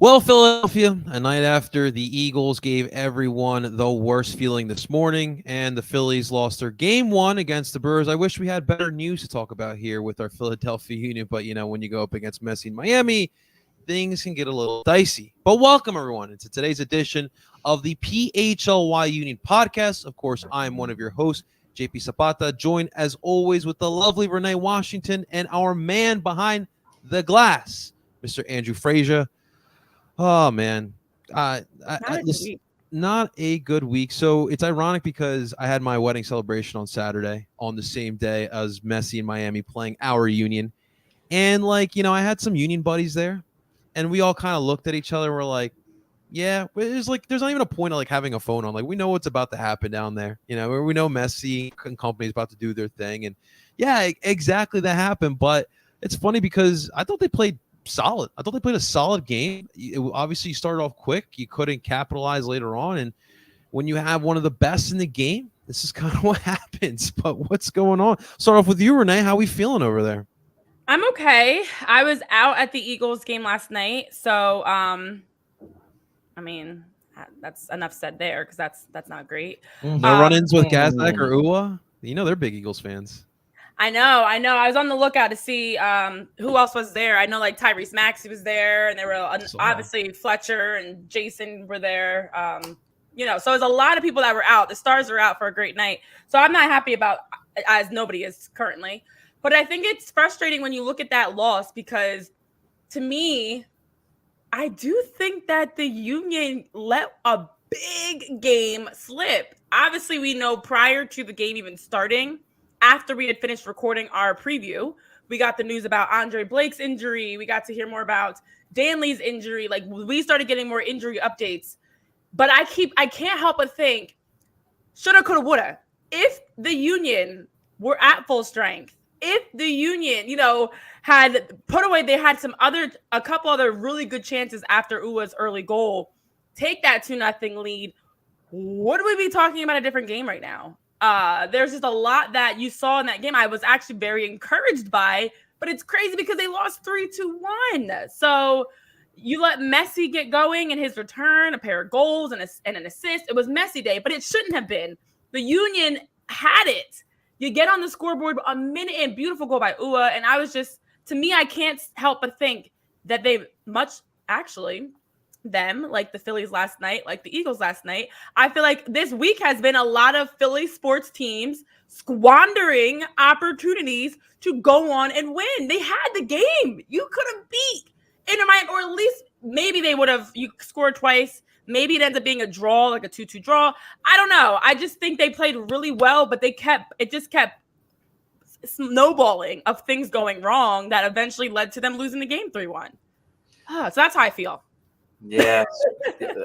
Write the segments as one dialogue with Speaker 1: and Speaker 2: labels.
Speaker 1: Well, Philadelphia, a night after the Eagles gave everyone the worst feeling this morning, and the Phillies lost their game one against the Brewers. I wish we had better news to talk about here with our Philadelphia Union, but when you go up against Messi in Miami, things can get a little dicey. But welcome, everyone, into today's edition of the PHLY Union podcast. Of course, I'm one of your hosts, JP Zapata, joined as always with the lovely Renee Washington and our man behind the glass, Mr. Andrew Frazier. Oh man, listen, not a good week. So it's ironic because I had my wedding celebration on Saturday on the same day as Messi in Miami playing our Union, and I had some Union buddies there, and we all kind of looked at each other. And we're like, yeah, there's not even a point of having a phone on. Like we know what's about to happen down there. We know Messi and company's about to do their thing, and yeah, exactly that happened. But it's funny because I thought they played solid. I thought they played a solid game. Obviously, you started off quick. You couldn't capitalize later on. And when you have one of the best in the game, this is kind of what happens. But what's going on? Start off with you, Renee. How are we feeling over there?
Speaker 2: I'm okay. I was out at the Eagles game last night. So, that's enough said there because that's not great.
Speaker 1: No run-ins with Gazdak or Ua? They're big Eagles fans.
Speaker 2: I know. I was on the lookout to see who else was there. I know Tyrese Maxey was there, and there were obviously Fletcher and Jason were there. So there's a lot of people that were out. The stars are out for a great night. So I'm not happy about, as nobody is currently. But I think it's frustrating when you look at that loss because, to me, I do think that the Union let a big game slip. Obviously, we know prior to the game even starting, after we had finished recording our preview, we got the news about Andre Blake's injury. We got to hear more about Danley's injury. We started getting more injury updates. But I can't help but think, shoulda, coulda, woulda. If the Union were at full strength, if the Union, had put away, they had a couple other really good chances after Ua's early goal, take that 2-0 lead, would we be talking about a different game right now? There's just a lot that you saw in that game I was actually very encouraged by, but it's crazy because they lost 3-1. So you let Messi get going in his return, a pair of goals and an assist. It was Messi day, but it shouldn't have been. The Union had it. You get on the scoreboard, a minute and beautiful goal by Ua. And I was just, to me, I can't help but think that them, like the Phillies last night, like the Eagles last night. I feel like this week has been a lot of Philly sports teams squandering opportunities to go on and win. They had the game. You could have beat Inter Miami, or at least maybe they would have. You scored twice. Maybe it ends up being a draw, like a 2-2 draw. I don't know. I just think they played really well, but it just kept snowballing of things going wrong that eventually led to them losing the game 3-1. So that's how I feel.
Speaker 3: Yeah.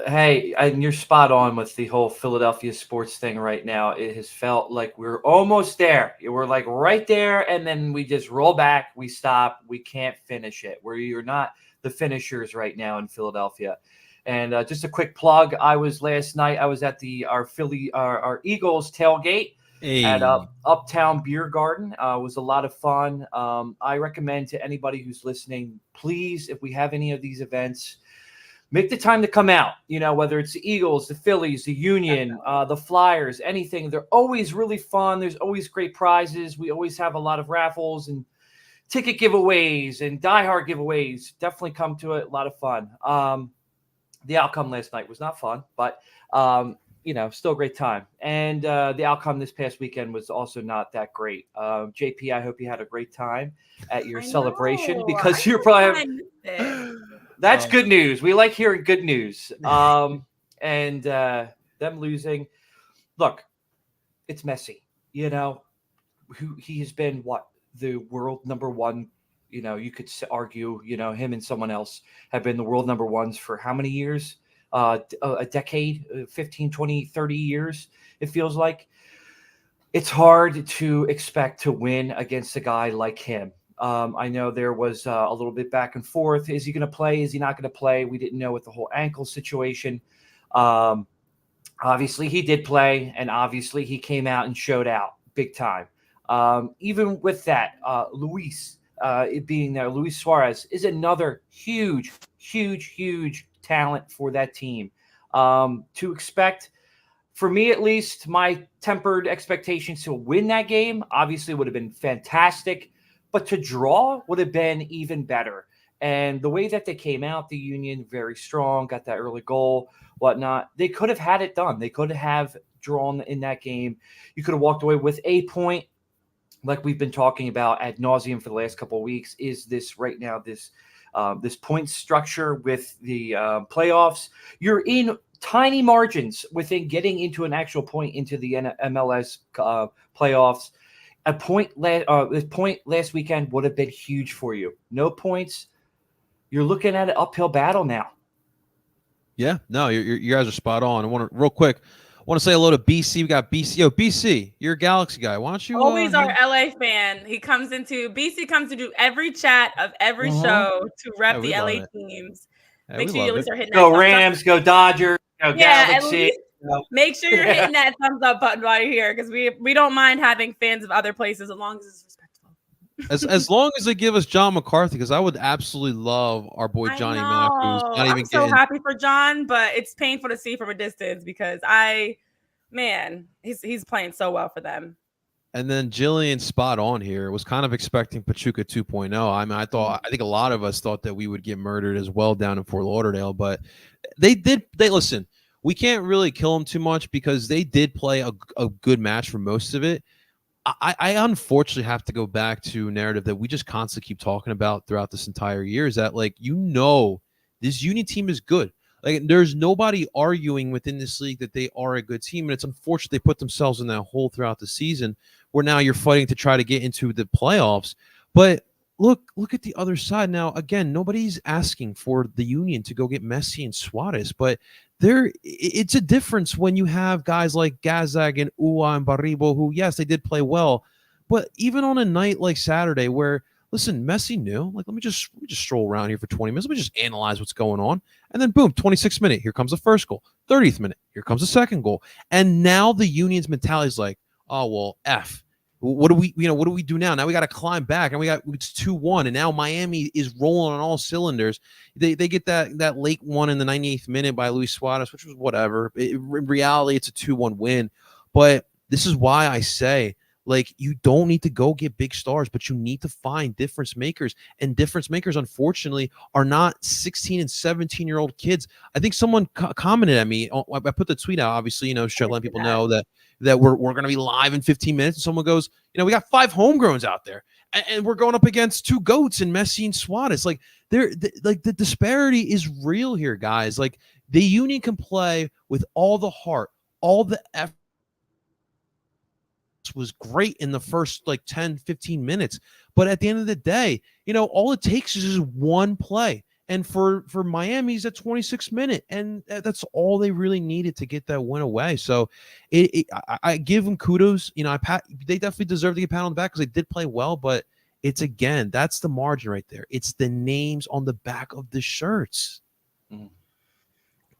Speaker 3: Hey, and you're spot on with the whole Philadelphia sports thing right now. It has felt like we're almost there. We're right there, and then we just roll back. We stop. We can't finish it. You're not the finishers right now in Philadelphia. And just a quick plug. Last night I was at our Eagles tailgate at Uptown Beer Garden. It was a lot of fun. I recommend to anybody who's listening, please, if we have any of these events, make the time to come out, whether it's the Eagles, the Phillies, the Union, the Flyers, anything. They're always really fun. There's always great prizes. We always have a lot of raffles and ticket giveaways and diehard giveaways. Definitely come to it. A lot of fun. The outcome last night was not fun, but, still a great time. And the outcome this past weekend was also not that great. JP, I hope you had a great time at your celebration because you're probably That's good news. We like hearing good news. And them losing. Look, it's Messi. He has been the world number one. You could argue, him and someone else have been the world number ones for how many years? A decade, 15, 20, 30 years, it feels like. It's hard to expect to win against a guy like him. I know there was a little bit back and forth. Is he going to play? Is he not going to play? We didn't know with the whole ankle situation. Obviously, he did play, and obviously he came out and showed out big time. Even with that, Luis Suarez is another huge talent for that team. To expect, for me at least, my tempered expectations to win that game obviously would have been fantastic, but to draw would have been even better. And the way that they came out, the Union, very strong, got that early goal, whatnot. They could have had it done. They could have drawn in that game. You could have walked away with a point, like we've been talking about ad nauseum for the last couple of weeks. Is this right now, this point structure with the playoffs? You're in tiny margins within getting into an actual point into the MLS playoffs. This point last weekend would have been huge for you. No points. You're looking at an uphill battle now.
Speaker 1: Yeah, no, you guys are spot on. I want to real quick. I want to say hello to BC. We got BC. Yo, BC, you're a Galaxy guy. Why don't you
Speaker 2: always our LA fan? BC comes to do every chat of every show to rep the LA teams. Make sure you at least are hitting that.
Speaker 3: Go Rams, go Dodgers, go Galaxy.
Speaker 2: At least make sure you're hitting that thumbs up button while you're here, because we don't mind having fans of other places as long as it's respectful.
Speaker 1: As long as they give us John McCarthy, because I would absolutely love our boy Johnny Mack, who's not even
Speaker 2: so happy for John, but it's painful to see from a distance because he's playing so well for them.
Speaker 1: And then Jillian, spot on here, was kind of expecting Pachuca 2.0. I mean, I think a lot of us thought that we would get murdered as well down in Fort Lauderdale, but they listen. We can't really kill them too much because they did play a good match for most of it. I unfortunately have to go back to a narrative that we just constantly keep talking about throughout this entire year, is that, like, this Union team is good. Like, there's nobody arguing within this league that they are a good team, and it's unfortunate they put themselves in that hole throughout the season where now you're fighting to try to get into the playoffs. But look at the other side. Now, again, nobody's asking for the Union to go get Messi and Suarez, but it's a difference when you have guys like Gazag and Ua and Baribo, who, yes, they did play well, but even on a night like Saturday where, listen, Messi knew, like, let me just stroll around here for 20 minutes. Let me just analyze what's going on. And then boom, 26th minute, here comes the first goal. 30th minute, here comes the second goal. And now the Union's mentality is like, oh, well, F. What do we do now? Now we got to climb back, and it's 2-1, and now Miami is rolling on all cylinders. They get that late one in the 98th minute by Luis Suarez, which was whatever. In reality, it's a 2-1 win. But this is why I say, like, you don't need to go get big stars, but you need to find difference makers. And difference makers, unfortunately, are not 16 and 17-year-old kids. I think someone commented at me. I put the tweet out, obviously, letting people know that we're going to be live in 15 minutes. And someone goes, we got 5 homegrowns out there, and we're going up against 2 GOATs in Messi and Suarez. Like, the disparity is real here, guys. Like, the Union can play with all the heart, all the effort. Was great in the first 10, 15 minutes. But at the end of the day, all it takes is just one play. And for Miami's at 26 minute, and that's all they really needed to get that win away. So I give them kudos. They definitely deserve to get a pat on the back because they did play well. But it's, again, that's the margin right there. It's the names on the back of the shirts.
Speaker 2: Mm.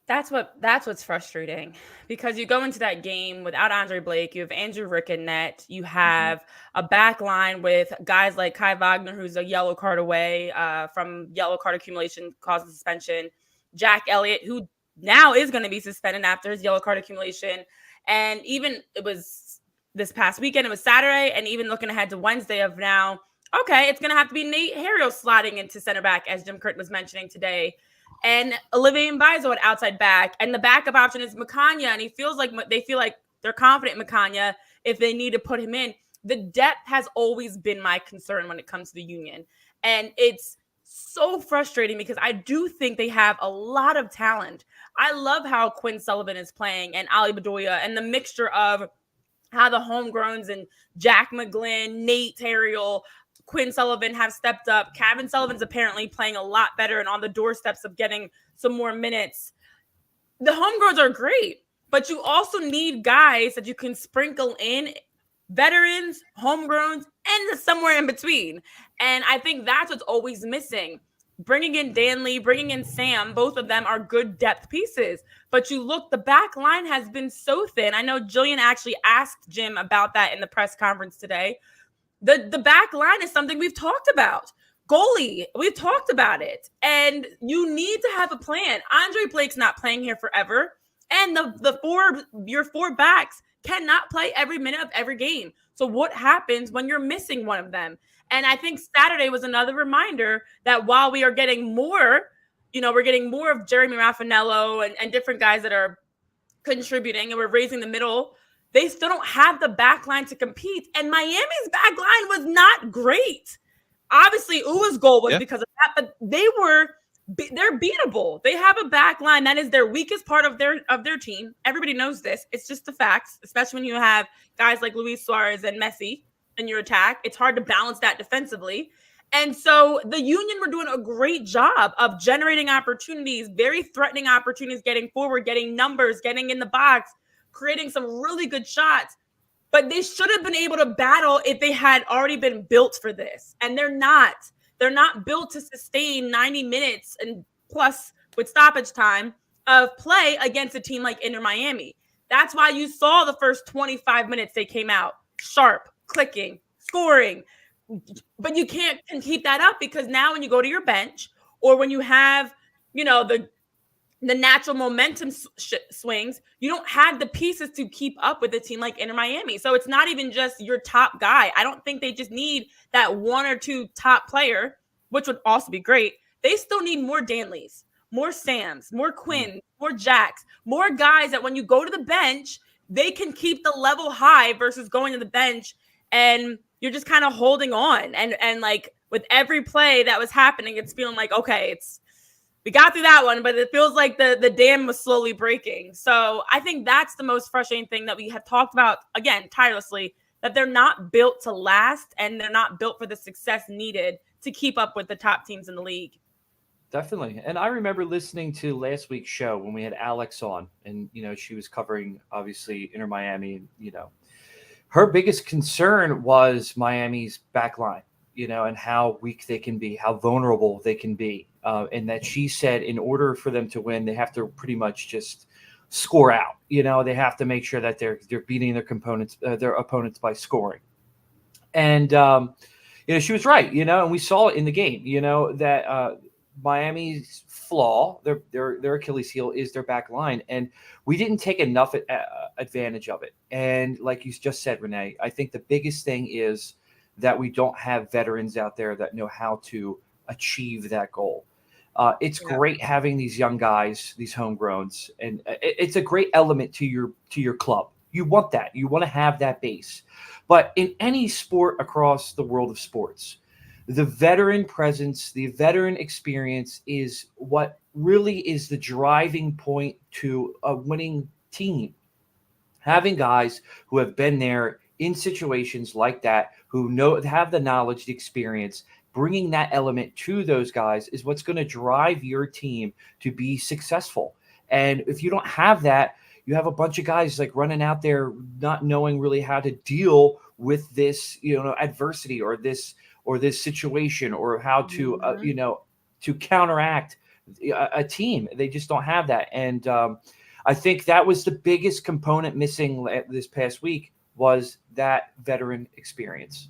Speaker 2: That's what's frustrating, because you go into that game without Andre Blake. You have Andrew Rick in net. You have a back line with guys like Kai Wagner, who's a yellow card away from yellow card accumulation causing suspension. Jack Elliott, who now is going to be suspended after his yellow card accumulation. And even it was this past weekend, it was Saturday, and even looking ahead to Wednesday of now, okay, it's going to have to be Nate Harriel slotting into center back, as Jim Curtin was mentioning today. And Olivier Mbaizo at outside back. And the backup option is Makanya. And they feel like they're confident in Makanya if they need to put him in. The depth has always been my concern when it comes to the Union. And it's so frustrating because I do think they have a lot of talent. I love how Quinn Sullivan is playing and Ali Bedoya, and the mixture of how the homegrowns and Jack McGlynn, Nate Harriel, Quinn Sullivan have stepped up. Kevin Sullivan's apparently playing a lot better and on the doorsteps of getting some more minutes. The homegrowns are great, but you also need guys that you can sprinkle in, veterans, homegrowns, and somewhere in between. And I think that's what's always missing. Bringing in Danley, bringing in Sam, both of them are good depth pieces. But you look, the back line has been so thin. I know Jillian actually asked Jim about that in the press conference today. The back line is something we've talked about. goalie. We've talked about it. And you need to have a plan. Andre Blake's not playing here forever. And your four backs cannot play every minute of every game. So what happens when you're missing one of them? And I think Saturday was another reminder that while we are getting more, we're getting more of Jeremy Raffanello and different guys that are contributing, and we're raising the middle, they still don't have the back line to compete. And Miami's back line was not great. Obviously, Uwa's goal was because of that, but they're beatable. They have a back line that is their weakest part of their team. Everybody knows this. It's just the facts, especially when you have guys like Luis Suarez and Messi in your attack. It's hard to balance that defensively. And so the Union were doing a great job of generating opportunities, very threatening opportunities, getting forward, getting numbers, getting in the box, creating some really good shots. But they should have been able to battle if they had already been built for this. And they're not. They're not built to sustain 90 minutes and plus with stoppage time of play against a team like Inter Miami. That's why you saw the first 25 minutes they came out sharp, clicking, scoring. But you can't keep that up because now when you go to your bench or when you have, the natural momentum swings, you don't have the pieces to keep up with a team like Inter Miami. So it's not even just your top guy. I don't think they just need that one or two top player, which would also be great. They still need more Danleys, more Sams, more Quinn, more Jacks, more guys that when you go to the bench, they can keep the level high versus going to the bench and you're just kind of holding on. And like with every play that was happening, it's feeling like, okay, we got through that one, but it feels like the dam was slowly breaking. So I think that's the most frustrating thing that we have talked about, again, tirelessly, that they're not built to last and they're not built for the success needed to keep up with the top teams in the league.
Speaker 3: Definitely. And I remember listening to last week's show when we had Alex on and, she was covering, obviously, Inter Miami. And, her biggest concern was Miami's back line, and how weak they can be, how vulnerable they can be. And that she said in order for them to win, they have to pretty much just score out. They have to make sure that they're beating their opponents by scoring. And, she was right, and we saw it in the game, that Miami's flaw, their Achilles heel is their back line. And we didn't take enough advantage of it. And like you just said, Renee, I think the biggest thing is that we don't have veterans out there that know how to achieve that goal. It's great having these young guys, these homegrowns, and it's a great element to your club. You want that. You want to have that base. But in any sport across the world of sports, the veteran presence, the veteran experience is what really is the driving point to a winning team. Having guys who have been there in situations like that, who have the knowledge, the experience, bringing that element to those guys is what's going to drive your team to be successful. And if you don't have that, you have a bunch of guys like running out there not knowing really how to deal with this, adversity or this situation or how to, to counteract a team. They just don't have that. And I think that was the biggest component missing this past week was that veteran experience.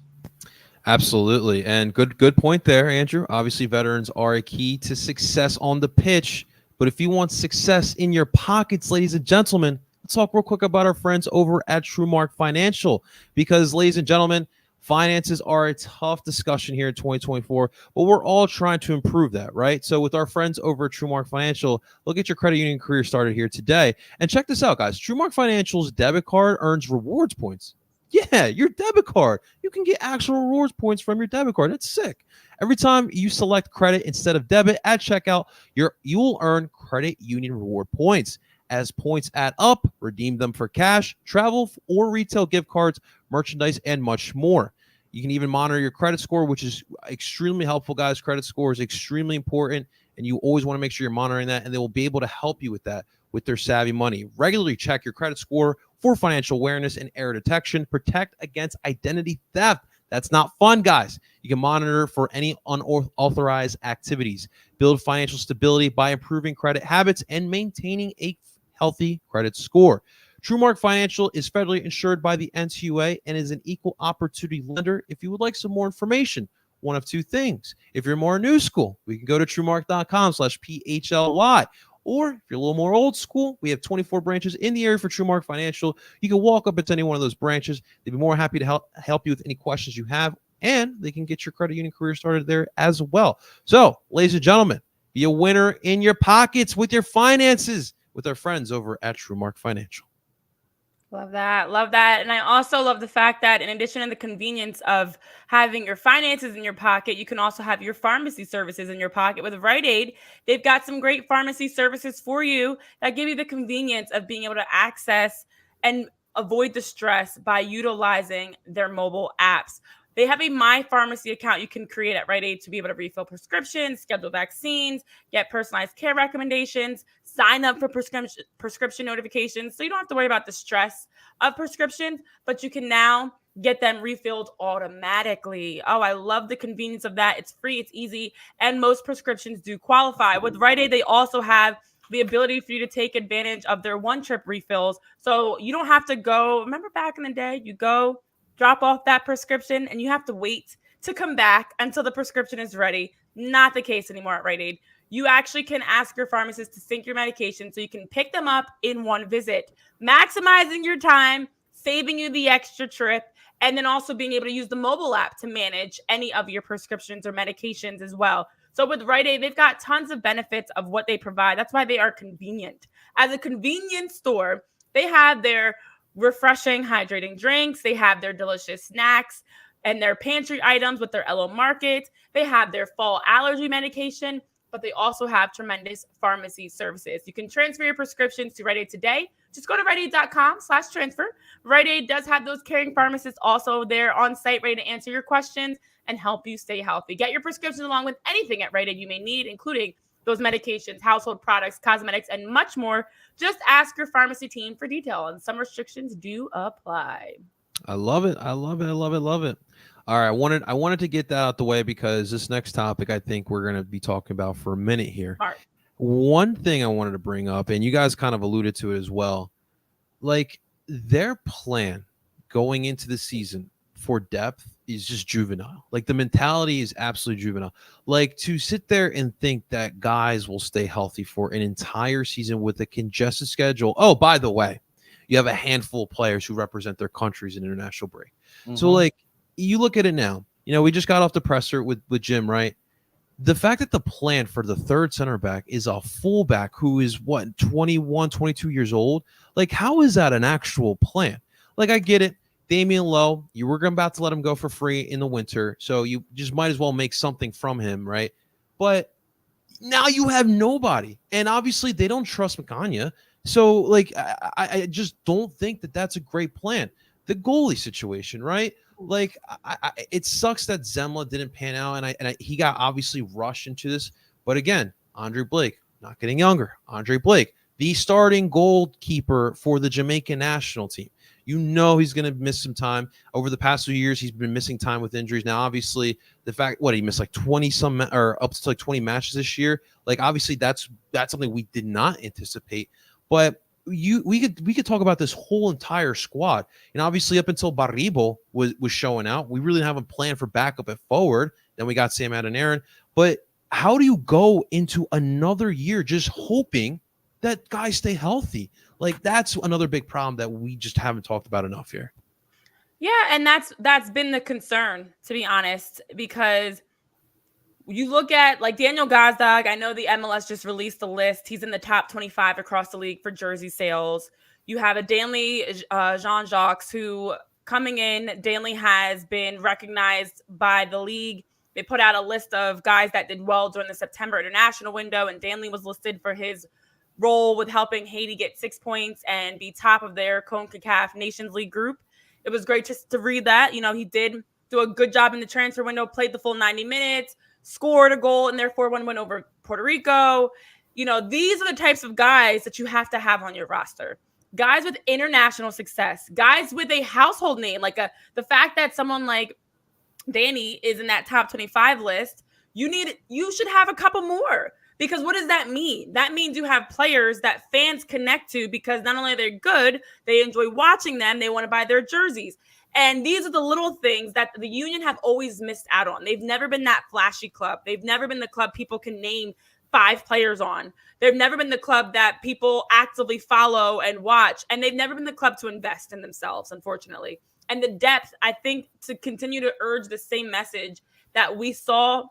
Speaker 1: Absolutely. And good point there, Andrew. Obviously, veterans are a key to success on the pitch. But if you want success in your pockets, ladies and gentlemen, let's talk real quick about our friends over at Trumark Financial. Because, ladies and gentlemen, finances are a tough discussion here in 2024, but we're all trying to improve that, right? So with our friends over at Trumark Financial, look at your credit union career started here today. And check this out, guys. Trumark Financial's debit card earns rewards points. Yeah, your debit card. You can get actual rewards points from your debit card. That's sick. Every time you select credit instead of debit at checkout, you will earn credit union reward points. As points add up, redeem them for cash, travel, or retail gift cards, merchandise, and much more. You can even monitor your credit score, which is extremely helpful, guys. Credit score is extremely important, and you always want to make sure you're monitoring that, and they will be able to help you with that with their Savvy Money. Regularly check your credit score for financial awareness and error detection. Protect against identity theft. That's not fun, guys. You can monitor for any unauthorized activities. Build financial stability by improving credit habits and maintaining a healthy credit score. Trumark Financial is federally insured by the NCUA and is an equal opportunity lender. If you would like some more information one of two things. If you're more new school, we can go to trumark.com/PHLY. Or if you're a little more old school, we have 24 branches in the area for Trumark Financial. You can walk up into any one of those branches. They'd be more happy to help you with any questions you have, and they can get your credit union career started there as well. So, ladies and gentlemen, be a winner in your pockets with your finances with our friends over at Trumark Financial.
Speaker 2: Love that. Love that. And I also love the fact that in addition to the convenience of having your finances in your pocket, you can also have your pharmacy services in your pocket. With Rite Aid, they've got some great pharmacy services for you that give you the convenience of being able to access and avoid the stress by utilizing their mobile apps. They have a My Pharmacy account you can create at Rite Aid to be able to refill prescriptions, schedule vaccines, get personalized care recommendations, sign up for prescription notifications. So you don't have to worry about the stress of prescriptions, but you can now get them refilled automatically. Oh, I love the convenience of that. It's free, it's easy, and most prescriptions do qualify. With Rite Aid, they also have the ability for you to take advantage of their one-trip refills. So you don't have to go. Remember back in the day, you go drop off that prescription and you have to wait to come back until the prescription is ready. Not the case anymore at Rite Aid. You actually can ask your pharmacist to sync your medication so you can pick them up in one visit, maximizing your time, saving you the extra trip, and then also being able to use the mobile app to manage any of your prescriptions or medications as well. So with Rite Aid, they've got tons of benefits of what they provide. That's why they are convenient. As a convenience store, they have their refreshing, hydrating drinks. They have their delicious snacks and their pantry items with their LO Market. They have their fall allergy medication, but they also have tremendous pharmacy services. You can transfer your prescriptions to Rite Aid today. Just go to riteaid.com/transfer. Rite Aid does have those caring pharmacists also there on site ready to answer your questions and help you stay healthy. Get your prescription along with anything at Rite Aid you may need, including those medications, household products, cosmetics, and much more. Just ask your pharmacy team for detail, and some restrictions do apply.
Speaker 1: I love it. I love it. I love it. Love it. All right. I wanted to get that out the way because this next topic I think we're going to be talking about for a minute here.
Speaker 2: Smart.
Speaker 1: One thing I wanted to bring up, and you guys kind of alluded to it as well, like their plan going into the season for depth is just juvenile. Like the mentality is absolutely juvenile. Like to sit there and think that guys will stay healthy for an entire season with a congested schedule. Oh, by the way, you have a handful of players who represent their countries in international break. Mm-hmm. So like you look at it now, you know, we just got off the presser with Jim, right? The fact that the plan for the third center back is a fullback who is 21, 22 years old. Like, how is that an actual plan? Like, I get it. Damian Lowe, you were about to let him go for free in the winter, so you just might as well make something from him, right? But now you have nobody, and obviously they don't trust Magana. So, like, I just don't think that that's a great plan. The goalie situation, right? Like, it sucks that Zemla didn't pan out, and he got obviously rushed into this. But again, Andre Blake, not getting younger. Andre Blake, the starting goalkeeper for the Jamaican national team. You know he's going to miss some time. Over the past few years, he's been missing time with injuries. Now, obviously, the fact he missed like 20-some or up to like 20 matches this year. Like, obviously, that's something we did not anticipate. But we could talk about this whole entire squad. And obviously, up until Barribo was showing out, we really have a plan for backup at forward. Then we got Sam Adeniran. But how do you go into another year just hoping that guys stay healthy? Like, that's another big problem that we just haven't talked about enough here.
Speaker 2: Yeah, and that's been the concern, to be honest, because you look at like Daniel Gazdag. I know the MLS just released the list. He's in the top 25 across the league for jersey sales. You have a Daneil Jacks who coming in. Daneil has been recognized by the league. They put out a list of guys that did well during the September international window, and Daneil was listed for his role with helping Haiti get 6 points and be top of their CONCACAF Nations League group. It was great just to read that. You know, he did do a good job in the transfer window, played the full 90 minutes, scored a goal in their 4-1 win over Puerto Rico. You know, these are the types of guys that you have to have on your roster. Guys with international success, guys with a household name, like the fact that someone like Danny is in that top 25 list, you should have a couple more. Because what does that mean? That means you have players that fans connect to because not only are they good, they enjoy watching them, they want to buy their jerseys. And these are the little things that the Union have always missed out on. They've never been that flashy club. They've never been the club people can name 5 players on. They've never been the club that people actively follow and watch. And they've never been the club to invest in themselves, unfortunately. And the depth, I think, to continue to urge the same message that we saw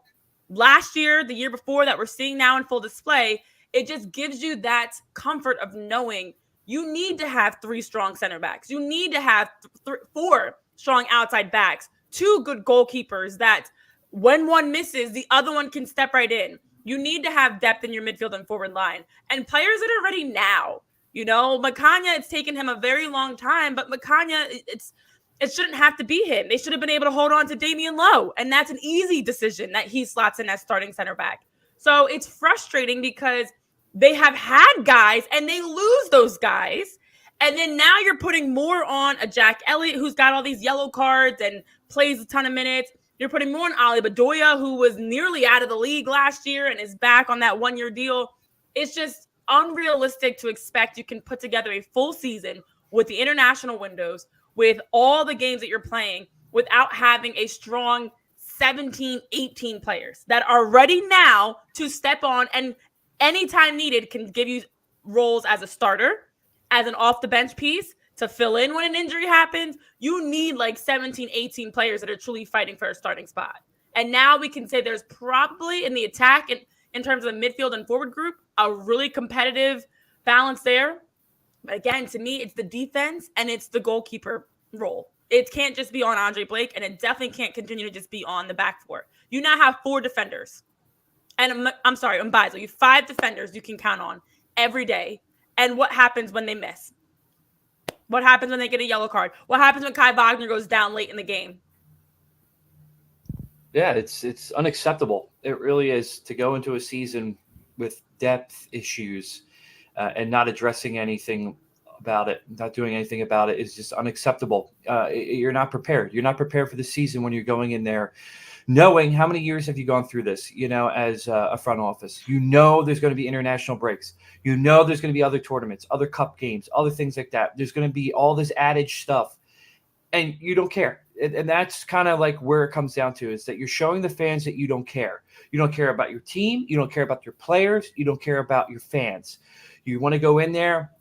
Speaker 2: last year, the year before, that we're seeing now in full display, it just gives you that comfort of knowing you need to have 3 strong center backs. You need to have 4 strong outside backs, 2 good goalkeepers that when one misses, the other one can step right in. You need to have depth in your midfield and forward line and players that are ready now. You know, Makanya, it's taken him a very long time, but Makanya, it shouldn't have to be him. They should have been able to hold on to Damian Lowe, and that's an easy decision that he slots in as starting center back. So it's frustrating because they have had guys and they lose those guys. And then now you're putting more on a Jack Elliott who's got all these yellow cards and plays a ton of minutes. You're putting more on Ali Bedoya, who was nearly out of the league last year and is back on that 1-year deal. It's just unrealistic to expect you can put together a full season with the international windows, with all the games that you're playing, without having a strong 17, 18 players that are ready now to step on and anytime needed can give you roles as a starter, as an off the bench piece to fill in when an injury happens. You need like 17, 18 players that are truly fighting for a starting spot. And now we can say there's probably in the attack in terms of the midfield and forward group, a really competitive balance there. But again, to me, it's the defense and it's the goalkeeper role. It can't just be on Andre Blake, and it definitely can't continue to just be on the back four. You now have 4 defenders. And I'm sorry, Mbaizo, you have 5 defenders you can count on every day. And what happens when they miss? What happens when they get a yellow card? What happens when Kai Wagner goes down late in the game?
Speaker 3: Yeah, it's unacceptable. It really is, to go into a season with depth issues and not addressing anything about it, not doing anything about it, is just unacceptable. You're not prepared. You're not prepared for the season when you're going in there knowing how many years have you gone through this, as a front office. There's going to be international breaks. There's going to be other tournaments, other cup games, other things like that. There's going to be all this added stuff, and you don't care. And that's kind of like where it comes down to, is that you're showing the fans that you don't care. You don't care about your team. You don't care about your players. You don't care about your fans. You want to go in there,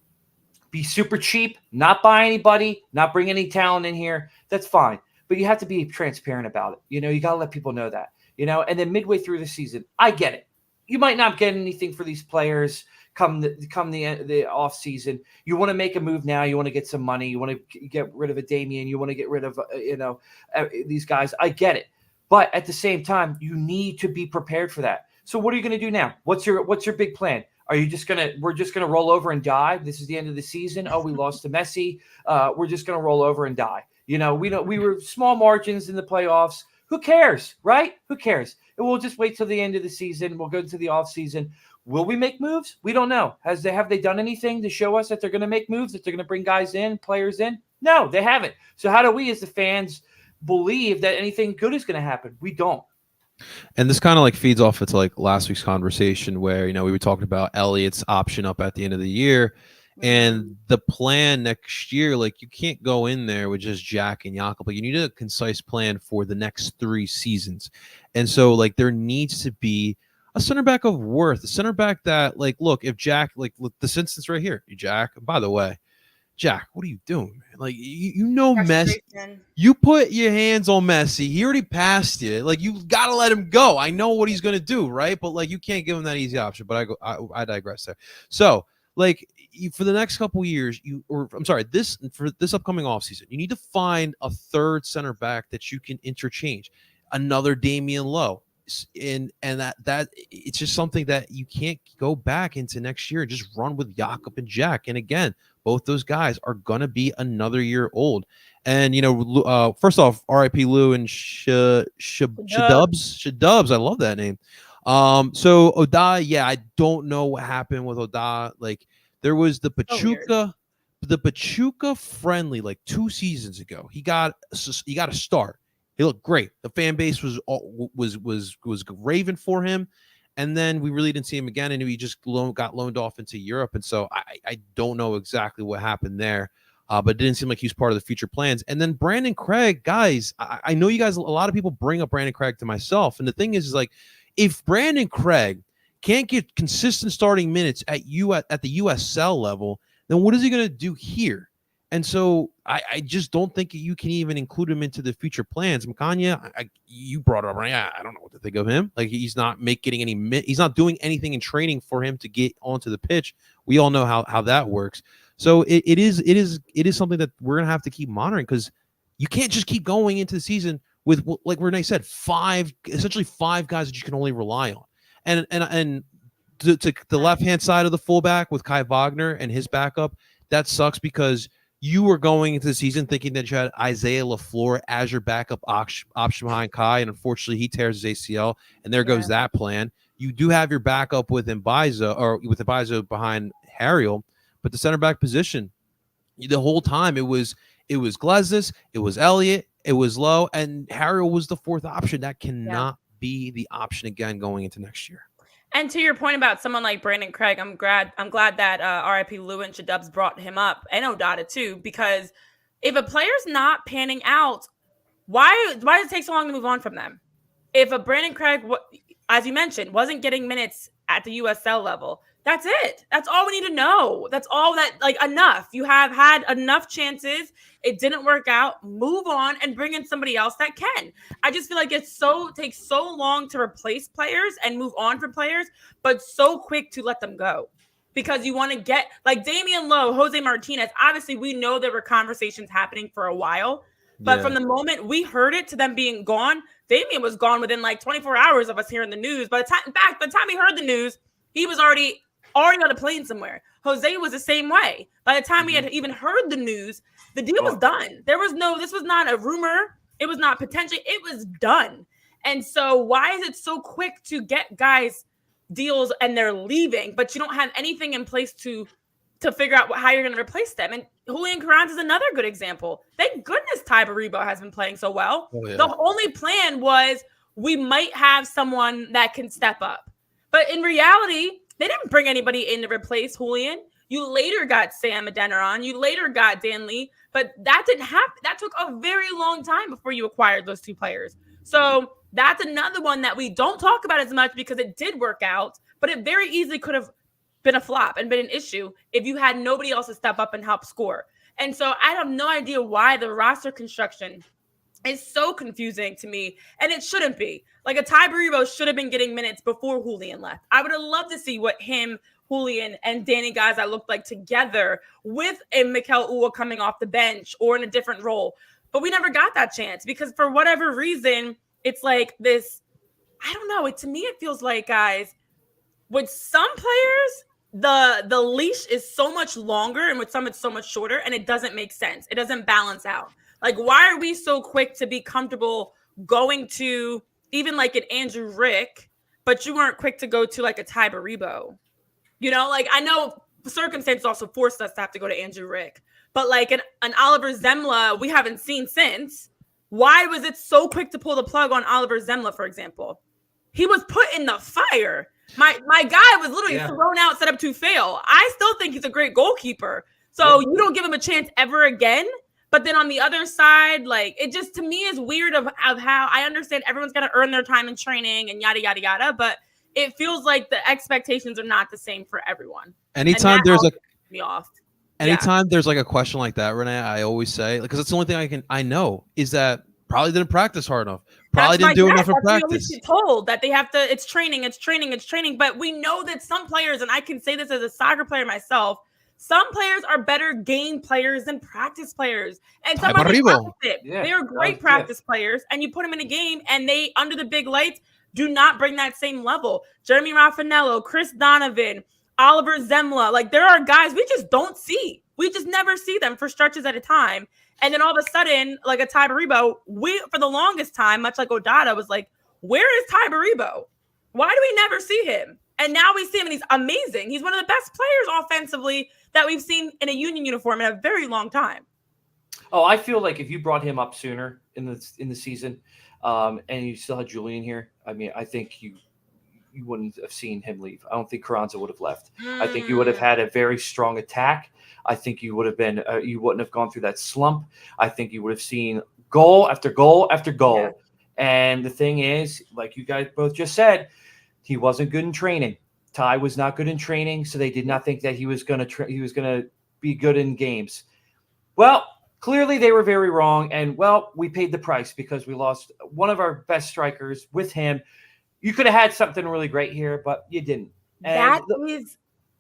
Speaker 3: be super cheap, not buy anybody, not bring any talent in here. That's fine. But you have to be transparent about it. You got to let people know that, and then midway through the season, I get it. You might not get anything for these players come the off season. You want to make a move now. You want to get some money. You want to get rid of a Damian. You want to get rid of, these guys. I get it. But at the same time, you need to be prepared for that. So what are you going to do now? What's your big plan? Are you we're just going to roll over and die? This is the end of the season. Oh, we lost to Messi. We're just going to roll over and die. We were small margins in the playoffs. Who cares, right? Who cares? And we'll just wait till the end of the season. We'll go to the off season. Will we make moves? We don't know. Have they done anything to show us that they're going to make moves, that they're going to bring guys in, players in? No, they haven't. So how do we as the fans believe that anything good is going to happen? We don't.
Speaker 1: And this kind of feeds off into last week's conversation where, we were talking about Elliott's option up at the end of the year. And the plan next year, you can't go in there with just Jack and Jakob. But you need a concise plan for the next 3 seasons. And so, there needs to be a center back of worth, a center back that, look, if Jack, look, this instance right here, Jack, by the way, Jack, what are you doing, man? Messi. You put your hands on Messi. He already passed you. You got to let him go. I know what he's going to do, right? But, you can't give him that easy option. But I digress there. So, for the next couple years, for this upcoming offseason, you need to find a third center back that you can interchange, another Damian Lowe, and that it's just something that you can't go back into next year and just run with Jakob and Jack. And again, both those guys are gonna be another year old. And first off, R.I.P. Lou and Shadubs. I love that name. So Oda, yeah, I don't know what happened with Oda. There was the Pachuca friendly 2 seasons ago. He got a start. He looked great. The fan base was raving for him, and then we really didn't see him again. And he just got loaned off into Europe. And so I don't know exactly what happened there. but it didn't seem like he was part of the future plans. And then Brandon Craig, guys, I know you guys, a lot of people bring up Brandon Craig to myself. And the thing is like, if Brandon Craig can't get consistent starting minutes at the USL level, then what is he going to do here? And so I just don't think you can even include him into the future plans. Makanya, you brought it up, right? I don't know what to think of him. Like, he's not he's not doing anything in training for him to get onto the pitch. We all know how that works. So it is something that we're gonna have to keep monitoring, because you can't just keep going into the season with, like Renee said, essentially five guys that you can only rely on. And to the left hand side of the fullback with Kai Wagner and his backup, that sucks, because you were going into the season thinking that you had Isaiah LaFleur as your backup option behind Kai, and unfortunately he tears his ACL, and there goes that plan. You do have your backup with Mbaizo behind Harriel, but the center back position, the whole time it was Glesnes, it was Elliott, it was Lowe, and Harriel was the fourth option. That cannot be the option again going into next year.
Speaker 2: And to your point about someone like Brandon Craig, I'm glad that RIP Lewin Shadubs brought him up, and Odata too, because if a player's not panning out, why does it take so long to move on from them? If a Brandon Craig, as you mentioned, wasn't getting minutes at the USL level, that's it. That's all we need to know. That's all enough. You have had enough chances. It didn't work out. Move on and bring in somebody else that can. I just feel like it takes so long to replace players and move on from players, but so quick to let them go. Because you want to get, like Damian Lowe, Jose Martinez, obviously we know there were conversations happening for a while, but from the moment we heard it to them being gone, Damian was gone within like 24 hours of us hearing the news. By the time he heard the news, he was already on a plane somewhere. Jose was the same way. By the time we had even heard the news, the deal was done. This was not a rumor. It was not potential. It was done. And so why is it so quick to get guys deals and they're leaving, but you don't have anything in place to figure out how you're going to replace them? And Julian Carranza is another good example. Thank goodness Ty Baribo has been playing so well. Oh, yeah. The only plan was we might have someone that can step up. But in reality, they didn't bring anybody in to replace Julian. You later got Sam Adeniran. You later got Dan Lee. But that didn't happen. That took a very long time before you acquired those two players. So that's another one that we don't talk about as much because it did work out, but it very easily could have been a flop and been an issue if you had nobody else to step up and help score. And so I have no idea why the roster construction is so confusing to me, and it shouldn't be. Like, a Ty Baribo should have been getting minutes before Julian left. I would have loved to see what him, Julian, and Danny Gaza looked like together with a Mikael Uhre coming off the bench or in a different role. But we never got that chance because for whatever reason, it's like this, I don't know. To me, it feels like, guys, with some players, the leash is so much longer, and with some it's so much shorter, and it doesn't make sense. It doesn't balance out. Like, why are we so quick to be comfortable going to even like an Andrew Rick, but you weren't quick to go to like a Ty Baribo? You know, like, I know circumstances also forced us to have to go to Andrew Rick, but like an Oliver Zemla, we haven't seen since. Why was it so quick to pull the plug on Oliver Zemla, for example? He was put in the fire. My guy was literally thrown out, set up to fail. I still think he's a great goalkeeper. So you don't give him a chance ever again. But then on the other side, like, it just, to me, is weird of how I understand everyone's got to earn their time in training and yada, yada, yada. But it feels like the expectations are not the same for everyone.
Speaker 1: Anytime there's
Speaker 2: Anytime
Speaker 1: there's like a question like that, Renee, I always say, because it's the only thing I know is that probably didn't practice hard enough. Probably didn't do enough in practice.
Speaker 2: Get told that they have to, it's training. But we know that some players, and I can say this as a soccer player myself, some players are better game players than practice players. And some are the opposite. They're great practice players, and you put them in a game, and they, under the big lights, do not bring that same level. Jeremy Raffanello, Chris Donovan, Oliver Zemla, like, there are guys we just don't see. We just never see them for stretches at a time. And then all of a sudden, like a Ty Baribo, we, for the longest time, much like Odata, was like, where is Ty Baribo? Why do we never see him? And now we see him, and he's amazing. He's one of the best players offensively that we've seen in a Union uniform in a very long time.
Speaker 3: Oh, I feel like if you brought him up sooner in the season, and you still had Julian here, I mean, I think you you wouldn't have seen him leave. I don't think Carranza would have left. I think you would have had a very strong attack. I think you would have been you wouldn't have gone through that slump. I think you would have seen goal after goal after goal. Yeah. And the thing is, like you guys both just said, he wasn't good in training. Ty was not good in training, so they did not think that he was going to be good in games. Well, clearly they were very wrong, and well, we paid the price because we lost one of our best strikers with him. You could have had something really great here, but you didn't. And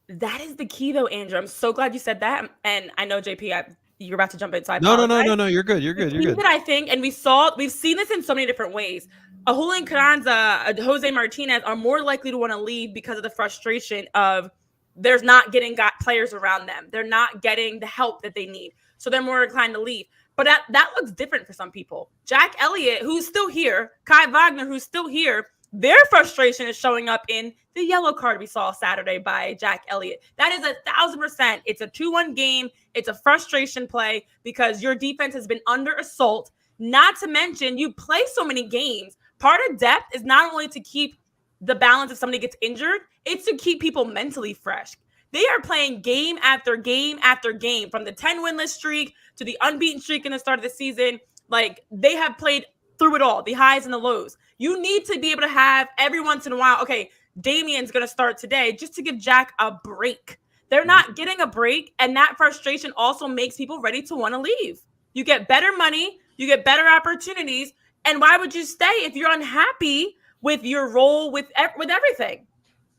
Speaker 2: that is the key, though, Andrew. I'm so glad you said that. And I know, JP, you're about to jump in. So I
Speaker 1: no. You're good. You're good.
Speaker 2: That I think, and we've seen this in so many different ways. A Julian Carranza, Jose Martinez are more likely to want to leave because of the frustration of there's not getting players around them. They're not getting the help that they need. So they're more inclined to leave. But that looks different for some people. Jack Elliott, who's still here, Kai Wagner, who's still here, their frustration is showing up in the yellow card we saw Saturday by Jack Elliott. That is 1,000%. It's a 2-1 game. It's a frustration play because your defense has been under assault. Not to mention, you play so many games. Part of depth is not only to keep the balance if somebody gets injured, it's to keep people mentally fresh. They are playing game after game after game, from the 10 winless streak to the unbeaten streak in the start of the season. Like, they have played through it all, the highs and the lows. You need to be able to have every once in a while, okay, Damian's going to start today, just to give Jack a break. They're not getting a break, and that frustration also makes people ready to want to leave. You get better money, you get better opportunities, and why would you stay if you're unhappy with your role with everything?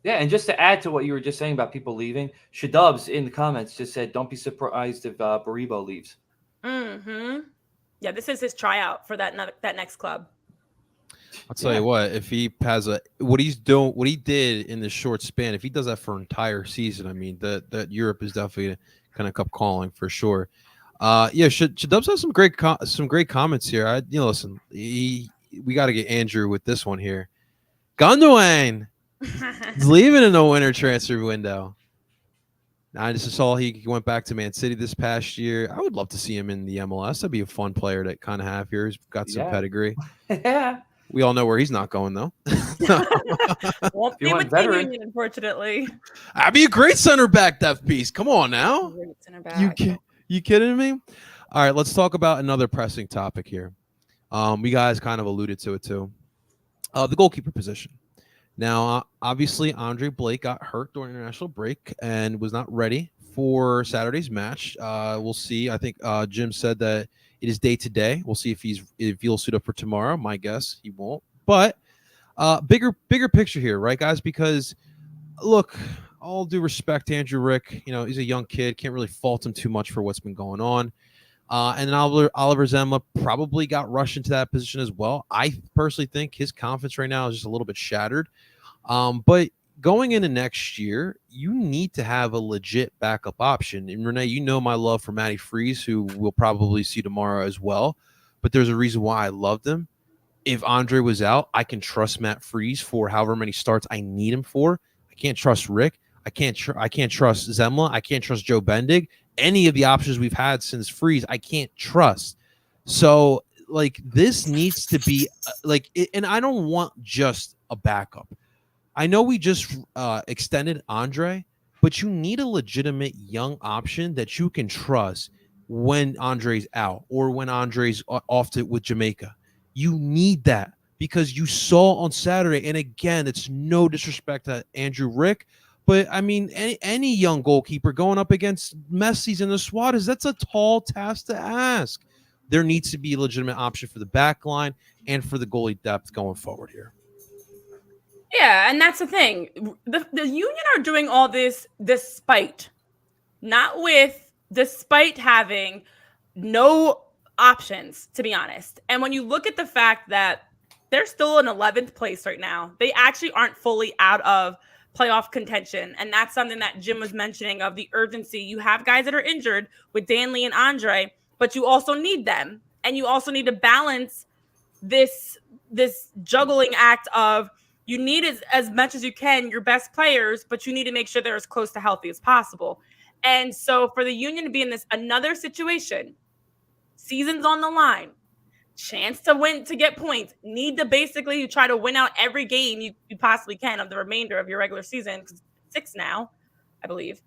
Speaker 3: Yeah, and just to add to what you were just saying about people leaving, Shadubs in the comments just said, don't be surprised if Baribo leaves.
Speaker 2: Mm-hmm. Yeah, this is his tryout for that next club.
Speaker 1: I'll tell you what, if he has what he did in this short span, if he does that for an entire season, I mean, that Europe is definitely kind of come calling for sure. Shadubs has some great comments here. Listen, we got to get Andrew with this one here. Gundogan is leaving in the winter transfer window. I just saw he went back to Man City this past year. I would love to see him in the MLS. That'd be a fun player to kind of have here. He's got some pedigree.
Speaker 3: Yeah.
Speaker 1: We all know where he's not going, though.
Speaker 2: Won't be with the Union, unfortunately.
Speaker 1: I'd be a great center back depth piece. Come on now. You kidding me? All right, let's talk about another pressing topic here. We guys kind of alluded to it too. The goalkeeper position. Now, obviously, Andre Blake got hurt during international break and was not ready for Saturday's match. We'll see. I think Jim said that it is day to day. We'll see if he'll suit up for tomorrow. My guess, he won't. But bigger picture here, right, guys? Because look, all due respect to Andrew Rick, he's a young kid. Can't really fault him too much for what's been going on. And then Oliver Zemla probably got rushed into that position as well. I personally think his confidence right now is just a little bit shattered. But going into next year, you need to have a legit backup option. And Renee, my love for Matty Freeze, who we'll probably see tomorrow as well. But there's a reason why I loved him. If Andre was out, I can trust Matt Freeze for however many starts I need him for. I can't trust Rick. I can't trust Zemla. I can't trust Joe Bendig. Any of the options we've had since Freeze, I can't trust. So, this needs to be and I don't want just a backup. I know we just extended Andre, but you need a legitimate young option that you can trust when Andre's out or when Andre's off with Jamaica. You need that because you saw on Saturday, and again, it's no disrespect to Andrew Rick, but I mean, any young goalkeeper going up against Messi's in the Suarez, that's a tall task to ask. There needs to be a legitimate option for the back line and for the goalie depth going forward here.
Speaker 2: Yeah, and that's the thing. The Union are doing all this despite having no options, to be honest. And when you look at the fact that they're still in 11th place right now, they actually aren't fully out of playoff contention. And that's something that Jim was mentioning of the urgency. You have guys that are injured with Danley and Andre, but you also need them. And you also need to balance this juggling act of you need as much as you can your best players, but you need to make sure they're as close to healthy as possible. And so for the Union to be in this another situation, season's on the line, chance to win, to get points, need to basically try to win out every game you possibly can of the remainder of your regular season, because 6 now, I believe,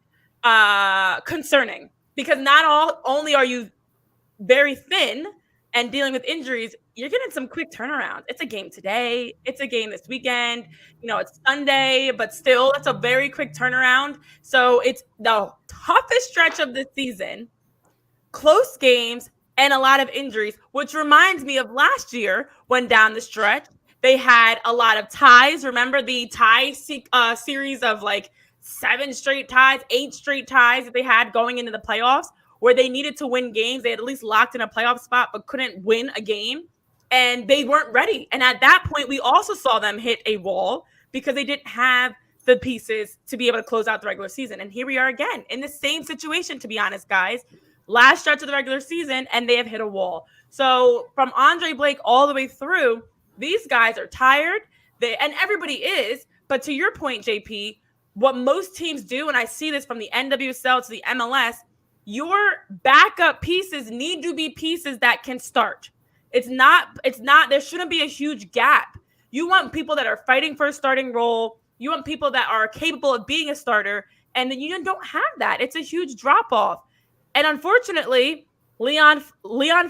Speaker 2: concerning. Because not only are you very thin and dealing with injuries, you're getting some quick turnarounds. It's a game today. It's a game this weekend. It's Sunday, but still, it's a very quick turnaround. So it's the toughest stretch of the season, close games, and a lot of injuries, which reminds me of last year when down the stretch, they had a lot of ties. Remember the tie series of like 7 straight ties, 8 straight ties that they had going into the playoffs, where they needed to win games. They had at least locked in a playoff spot, but couldn't win a game. And they weren't ready. And at that point, we also saw them hit a wall because they didn't have the pieces to be able to close out the regular season. And here we are again in the same situation, to be honest, guys. Last stretch of the regular season, and they have hit a wall. So from Andre Blake all the way through, these guys are tired. And everybody is. But to your point, JP, what most teams do, and I see this from the NWSL to the MLS, your backup pieces need to be pieces that can start. It's not, there shouldn't be a huge gap. You want people that are fighting for a starting role. You want people that are capable of being a starter. And then you don't have that. It's a huge drop off. And unfortunately, Leon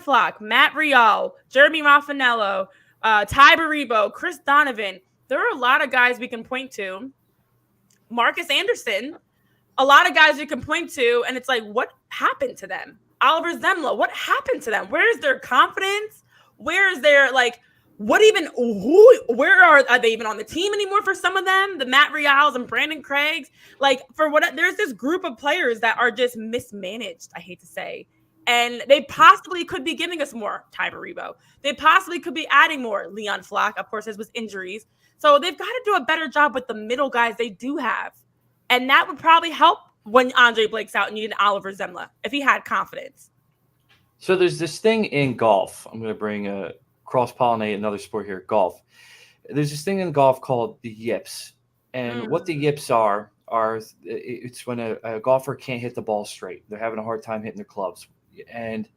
Speaker 2: Flock, Matt Rial, Jeremy Raffanello, Ty Baribo, Chris Donovan, there are a lot of guys we can point to. Marcus Anderson, a lot of guys we can point to, and it's like, what happened to them? Oliver Zemla, what happened to them? Where is their confidence? Where is their, like, where are they even on the team anymore for some of them? The Matt Rials and Brandon Craigs, there's this group of players that are just mismanaged, I hate to say. And they possibly could be giving us more. Ty Baribo. They possibly could be adding more. Leon Flock, of course, with injuries. So they've got to do a better job with the middle guys they do have. And that would probably help when Andre Blake's out and you need Oliver Zemla, if he had confidence.
Speaker 3: So there's this thing in golf. I'm going to bring cross-pollinate another sport here, golf. There's this thing in golf called the Yips. And what the Yips are it's when a golfer can't hit the ball straight. They're having a hard time hitting their clubs. And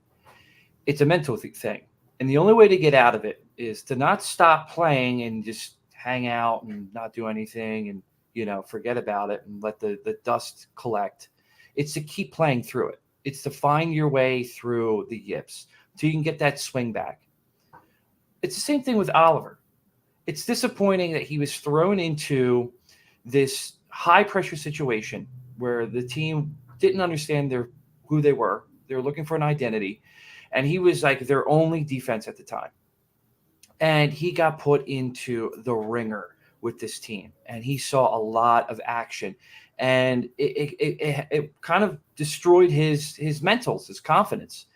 Speaker 3: it's a mental thing. And the only way to get out of it is to not stop playing and just hang out and not do anything and, forget about it and let the dust collect. It's to keep playing through it. It's to find your way through the Yips so you can get that swing back. It's the same thing with Oliver. It's disappointing that he was thrown into this high-pressure situation where the team didn't understand who they were. They were looking for an identity, and he was like their only defense at the time. And he got put into the ringer with this team, and he saw a lot of action, and it kind of destroyed his mentals, his confidence.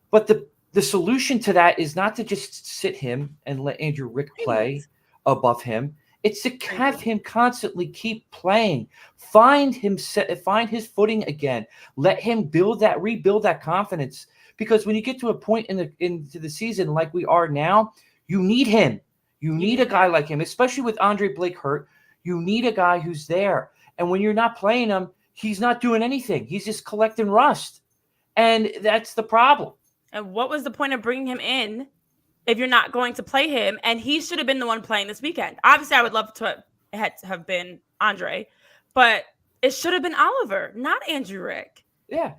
Speaker 3: But the solution to that is not to just sit him and let Andrew Rick play above him. It's to have him constantly keep playing, find his footing again, let him rebuild that confidence. Because when you get to a point into the season like we are now, you need him. You need a guy like him, especially with Andre Blake hurt. You need a guy who's there. And when you're not playing him, he's not doing anything. He's just collecting rust. And that's the problem.
Speaker 2: And what was the point of bringing him in if you're not going to play him? And he should have been the one playing this weekend. Obviously, I would love to have been Andre, but it should have been Oliver, not Andrew Rick.
Speaker 3: Yeah.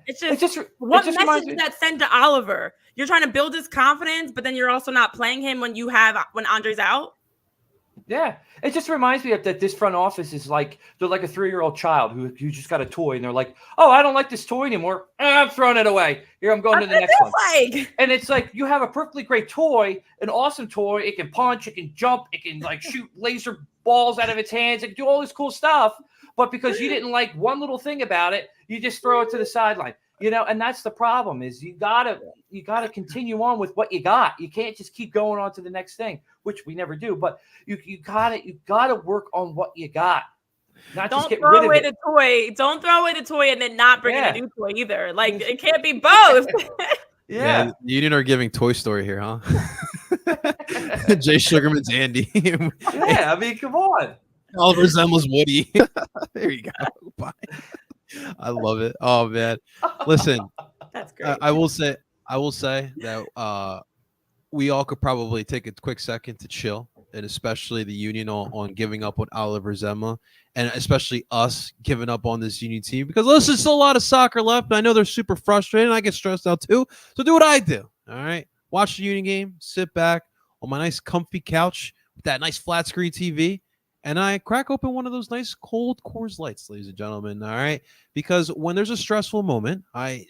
Speaker 2: What message did that send to Oliver? You're trying to build his confidence, but then you're also not playing him when Andre's out?
Speaker 3: Yeah. It just reminds me of that this front office is like, they're like a 3-year-old child who just got a toy and they're like, oh, I don't like this toy anymore. I'm throwing it away. Here, I'm going to the next one. And it's like, you have a perfectly great toy, an awesome toy. It can punch, it can jump, it can shoot laser balls out of its hands. It can do all this cool stuff. But because you didn't like one little thing about it, you just throw it to the sideline. And that's the problem is you gotta continue on with what you got. You can't just keep going on to the next thing, which we never do. But you gotta work on what you got. Not
Speaker 2: Don't
Speaker 3: just get
Speaker 2: throw
Speaker 3: rid of
Speaker 2: away
Speaker 3: it.
Speaker 2: the toy. Don't throw away the toy and then not bring in a new toy either. Like it can't be both.
Speaker 3: Yeah.
Speaker 1: Union are giving Toy Story here, huh? Jay Sugarman's Andy.
Speaker 3: Yeah, I mean, come on.
Speaker 1: Oliver Zemla's Woody. There you go. Bye. I love it. Oh man, listen.
Speaker 2: That's great.
Speaker 1: I will say that we all could probably take a quick second to chill, and especially the Union on giving up on Oliver Zema, and especially us giving up on this Union team, because listen, there's still a lot of soccer left, and I know they're super frustrated, and I get stressed out too. So do what I do, all right? Watch the Union game, sit back on my nice comfy couch with that nice flat screen TV, and I crack open one of those nice cold Coors Lights, ladies and gentlemen, all right? Because when there's a stressful moment, I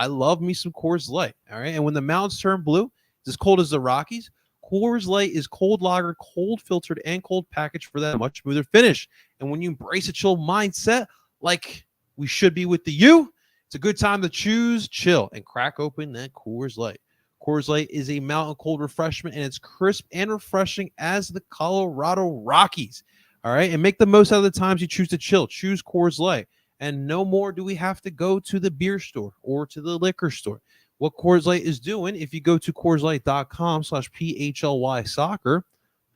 Speaker 1: love me some Coors Light, all right? And when the mountains turn blue, it's as cold as the Rockies. Coors Light is cold lager, cold filtered, and cold packaged for that much smoother finish. And when you embrace a chill mindset, like we should be with the U, it's a good time to choose chill and crack open that Coors Light. Coors Light is a mountain cold refreshment, and it's crisp and refreshing as the Colorado Rockies. All right, and make the most out of the times you choose to chill. Choose Coors Light. And no more do we have to go to the beer store or to the liquor store. What Coors Light is doing, if you go to CoorsLight.com/PHLY soccer,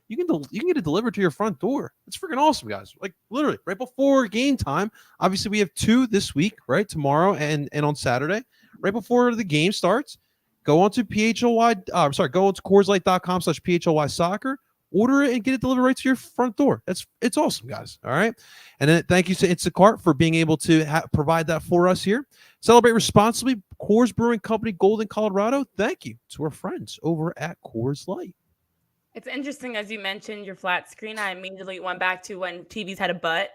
Speaker 1: you can get it delivered to your front door. It's freaking awesome, guys. Like literally right before game time. Obviously, we have 2 this week, right? Tomorrow and on Saturday. Right before the game starts, go on to go on to CoorsLight.com/PHLY soccer. Order it and get it delivered right to your front door. It's awesome, guys. All right. And then thank you to Instacart for being able to provide that for us here. Celebrate responsibly. Coors Brewing Company, Golden, Colorado. Thank you to our friends over at Coors Light.
Speaker 2: It's interesting, as you mentioned, your flat screen. I immediately went back to when TVs had a butt.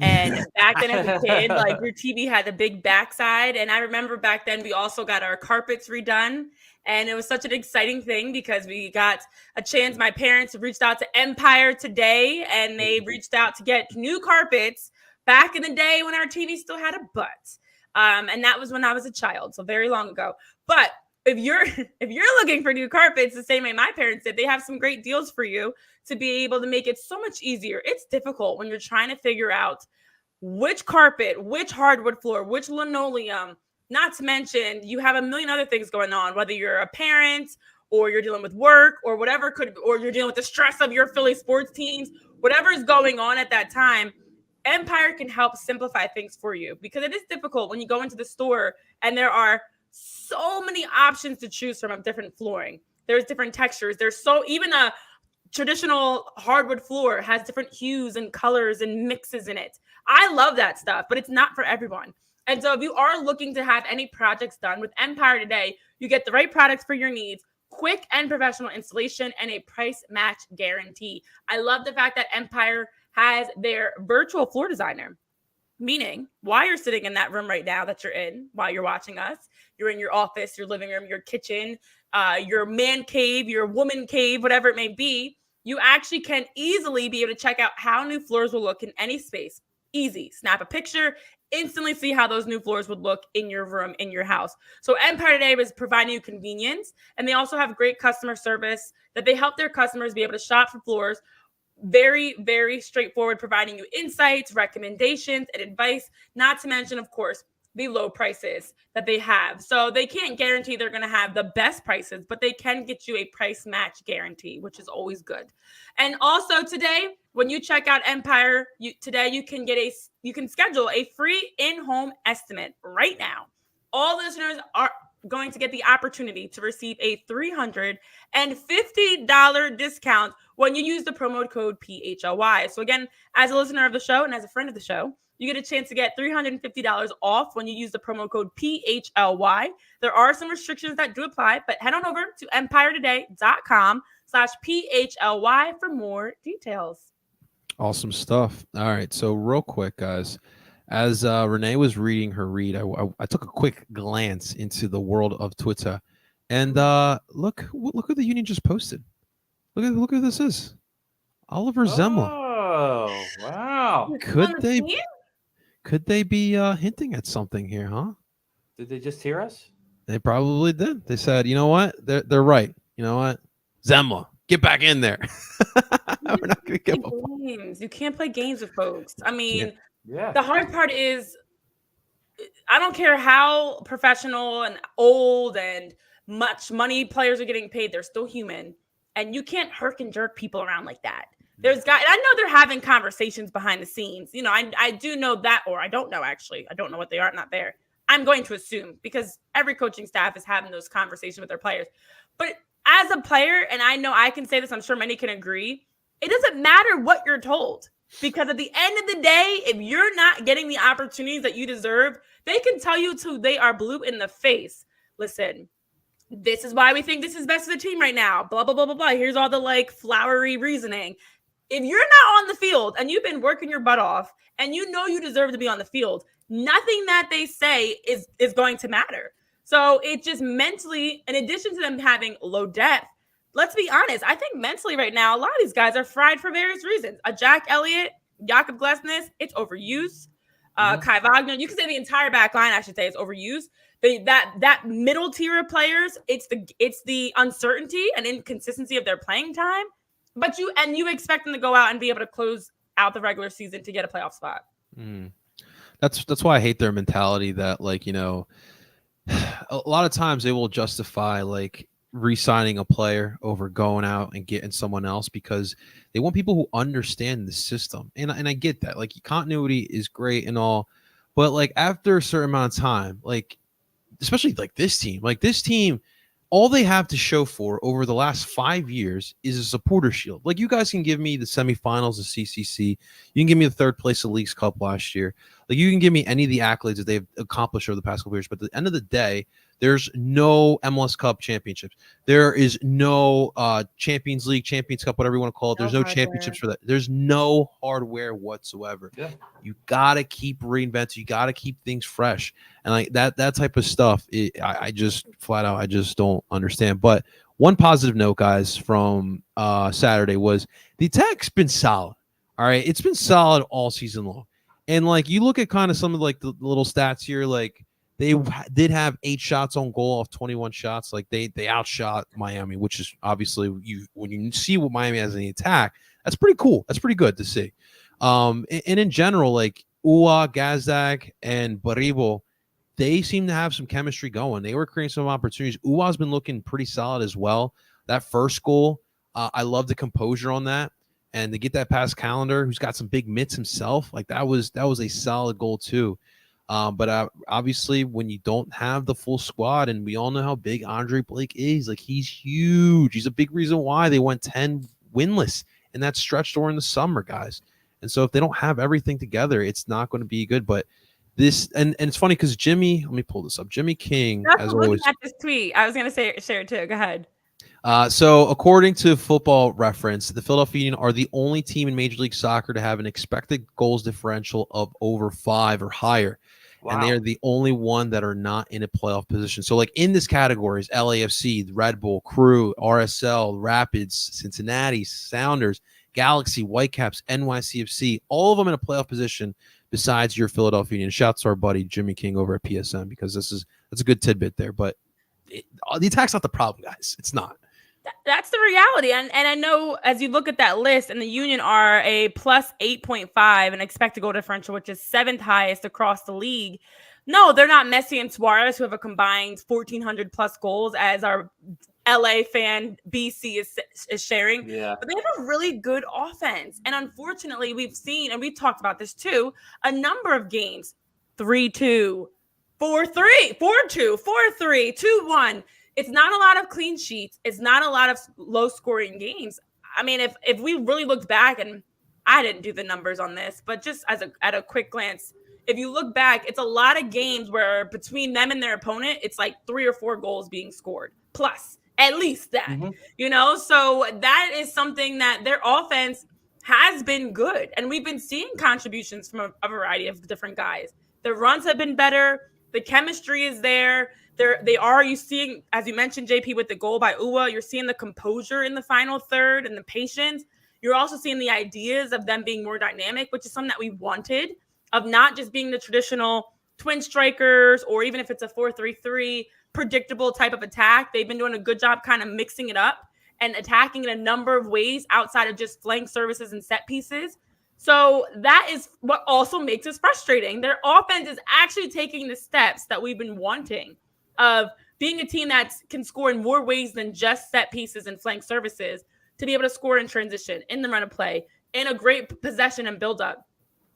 Speaker 2: And back then as a kid, like your TV had a big backside. And I remember back then we also got our carpets redone. And it was such an exciting thing because we got a chance. My parents reached out to Empire Today, and they reached out to get new carpets back in the day when our TV still had a butt. And that was when I was a child, so very long ago. But if you're looking for new carpets, the same way my parents did, they have some great deals for you to be able to make it so much easier. It's difficult when you're trying to figure out which carpet, which hardwood floor, which linoleum. Not to mention, you have a million other things going on, whether you're a parent or you're dealing with work or whatever or you're dealing with the stress of your Philly sports teams, whatever is going on at that time. Empire can help simplify things for you because it is difficult when you go into the store and there are so many options to choose from of different flooring. There's different textures. Even a traditional hardwood floor has different hues and colors and mixes in it. I love that stuff, but it's not for everyone. And so if you are looking to have any projects done with Empire Today, you get the right products for your needs, quick and professional installation, and a price match guarantee. I love the fact that Empire has their virtual floor designer, meaning while you're sitting in that room right now that you're in, while you're watching us, you're in your office, your living room, your kitchen, your man cave, your woman cave, whatever it may be, you actually can easily be able to check out how new floors will look in any space. Easy. Snap a picture, instantly see how those new floors would look in your room, in your house. So Empire Today is providing you convenience, and they also have great customer service that they help their customers be able to shop for floors. Very, very straightforward, providing you insights, recommendations, and advice, not to mention, of course, the low prices that they have. So they can't guarantee they're going to have the best prices, but they can get you a price match guarantee, which is always good. And also today, when you check out Empire, you can schedule a free in-home estimate right now. All listeners are going to get the opportunity to receive a $350 discount when you use the promo code PHLY. So again, as a listener of the show and as a friend of the show, you get a chance to get $350 off when you use the promo code PHLY. There are some restrictions that do apply, but head on over to empiretoday.com/PHLY for more details.
Speaker 1: Awesome stuff. All right. So real quick, guys, as Renee was reading her read, I took a quick glance into the world of Twitter, and look who the Union just posted. Look who this is. Oliver Zema.
Speaker 3: Oh, wow.
Speaker 1: Could they be hinting at something here, huh?
Speaker 3: Did they just hear us?
Speaker 1: They probably did. They said, you know what? They're right. You know what? Zema, get back in there. We're not going to give up.
Speaker 2: Games. You can't play games with folks. I mean,
Speaker 3: yeah.
Speaker 2: The hard part is I don't care how professional and old and much money players are getting paid. They're still human. And you can't herk and jerk people around like that. There's guys, I know they're having conversations behind the scenes. You know, I do know that, or I don't know, actually. I don't know what they are, not there. I'm going to assume because every coaching staff is having those conversations with their players. But as a player, and I know I can say this, I'm sure many can agree, it doesn't matter what you're told. Because at the end of the day, if you're not getting the opportunities that you deserve, they can tell you till they are blue in the face. Listen, this is why we think this is best for the team right now. Blah, blah, blah, blah, blah. Here's all the like flowery reasoning. If you're not on the field and you've been working your butt off and you know you deserve to be on the field, nothing that they say is going to matter. So it just mentally, in addition to them having low depth, let's be honest, I think mentally right now, a lot of these guys are fried for various reasons. A Jack Elliott, Jakob Glesnes, it's overused. Kai Wagner, you can say the entire back line, I should say, is overused. That middle tier of players, it's the uncertainty and inconsistency of their playing time. But you expect them to go out and be able to close out the regular season to get a playoff spot.
Speaker 1: That's why I hate their mentality that, like, you know, a lot of times they will justify like re-signing a player over going out and getting someone else because they want people who understand the system. And I get that. Like, continuity is great and all, but like after a certain amount of time, like especially like this team, all they have to show for over the last 5 years is a supporter shield. Like, you guys can give me the semifinals of CCC. You can give me the third place of Leagues Cup last year. Like, you can give me any of the accolades that they've accomplished over the past couple years. But at the end of the day, there's no MLS Cup championships. There is no Champions League, Champions Cup, whatever you want to call it. There's no championships for that. There's no hardware whatsoever. Yeah. You got to keep reinventing. You got to keep things fresh. And like that type of stuff, I just flat out, I just don't understand. But one positive note, guys, from Saturday was the attack's been solid. All right. It's been solid all season long. And like, you look at kind of some of like the little stats here, like they did have 8 shots on goal off 21 shots. Like they outshot Miami, which is obviously when you see what Miami has in the attack, that's pretty cool. That's pretty good to see. And in general, like Ua, Gazdag, and Baribo, they seem to have some chemistry going. They were creating some opportunities. Ua's been looking pretty solid as well. That first goal, I love the composure on that. And to get that past Calendar, who's got some big mitts himself, like that was a solid goal too. But obviously, when you don't have the full squad, and we all know how big Andre Blake is, like he's huge. He's a big reason why they went 10 winless in that stretch during the summer, guys. And so if they don't have everything together, it's not going to be good. But this, and it's funny because Jimmy, let me pull this up. Jimmy King, as always.
Speaker 2: At this tweet, I was going to share it too. Go ahead.
Speaker 1: So according to Football Reference, the Philadelphia Union are the only team in Major League Soccer to have an expected goals differential of over 5 or higher. Wow. And they're the only one that are not in a playoff position. So like in this category is LAFC, Red Bull, Crew, RSL, Rapids, Cincinnati, Sounders, Galaxy, Whitecaps, NYCFC, all of them in a playoff position besides your Philadelphia Union. Shouts to our buddy Jimmy King over at PSN, because that's a good tidbit there. But the attack's not the problem, guys. It's not.
Speaker 2: That's the reality. And I know as you look at that list, and the Union are a plus 8.5 and expected goal differential, which is 7th highest across the league. No, they're not Messi and Suarez, who have a combined 1,400 plus goals, as our LA fan BC is sharing. Yeah. But they have a really good offense. And unfortunately, we've seen, and we've talked about this too, a number of games, 3-2, 4-3, 4-2, 4-3, 2-1. It's not a lot of clean sheets. It's not a lot of low-scoring games. I mean, if we really looked back, and I didn't do the numbers on this, but just at a quick glance, if you look back, it's a lot of games where between them and their opponent, it's like 3 or 4 goals being scored, plus at least that. Mm-hmm. So that is something that their offense has been good, and we've been seeing contributions from a variety of different guys. The runs have been better. The chemistry is there. You seeing, as you mentioned, JP, with the goal by Ua, you're seeing the composure in the final third and the patience. You're also seeing the ideas of them being more dynamic, which is something that we wanted, of not just being the traditional twin strikers, or even if it's a 4-3-3 predictable type of attack. They've been doing a good job kind of mixing it up and attacking in a number of ways outside of just flank services and set pieces. So that is what also makes us frustrating. Their offense is actually taking the steps that we've been wanting, of being a team that can score in more ways than just set pieces and flank services, to be able to score in transition, in the run of play, in a great possession and build up.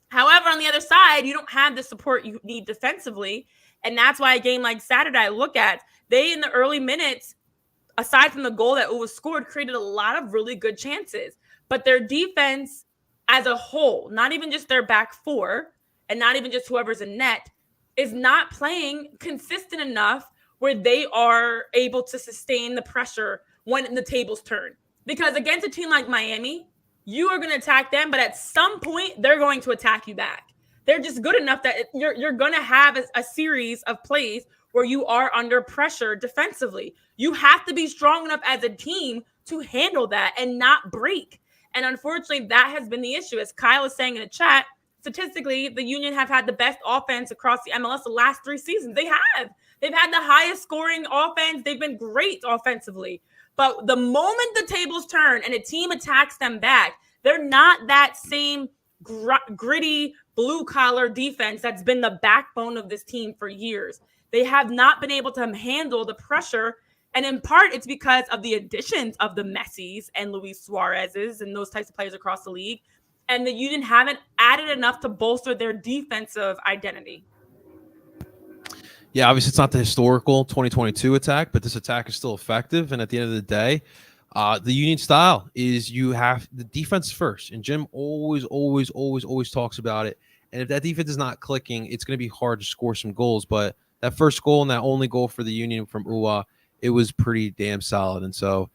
Speaker 2: However, on the other side, you don't have the support you need defensively. And that's why a game like Saturday, I look at, they in the early minutes, aside from the goal that was scored, created a lot of really good chances. But their defense as a whole, not even just their back four and not even just whoever's in net, is not playing consistent enough where they are able to sustain the pressure when the tables turn. Because against a team like Miami, you are going to attack them, but at some point, they're going to attack you back. They're just good enough that you're going to have a series of plays where you are under pressure defensively. You have to be strong enough as a team to handle that and not break. And unfortunately, that has been the issue. As Kyle is saying in the chat, statistically, the Union have had the best offense across the MLS the last 3 seasons. They have. They've had the highest scoring offense. They've been great offensively. But the moment the tables turn and a team attacks them back, they're not that same gritty blue-collar defense that's been the backbone of this team for years. They have not been able to handle the pressure. And in part, it's because of the additions of the Messis and Luis Suarez's and those types of players across the league. And the Union haven't added enough to bolster their defensive identity.
Speaker 1: Yeah, obviously it's not the historical 2022 attack, but this attack is still effective. And at the end of the day, the Union style is you have the defense first. And Jim always talks about it. And if that defense is not clicking, it's going to be hard to score some goals. But that first goal and that only goal for the Union from Uhre, it was pretty damn solid. And so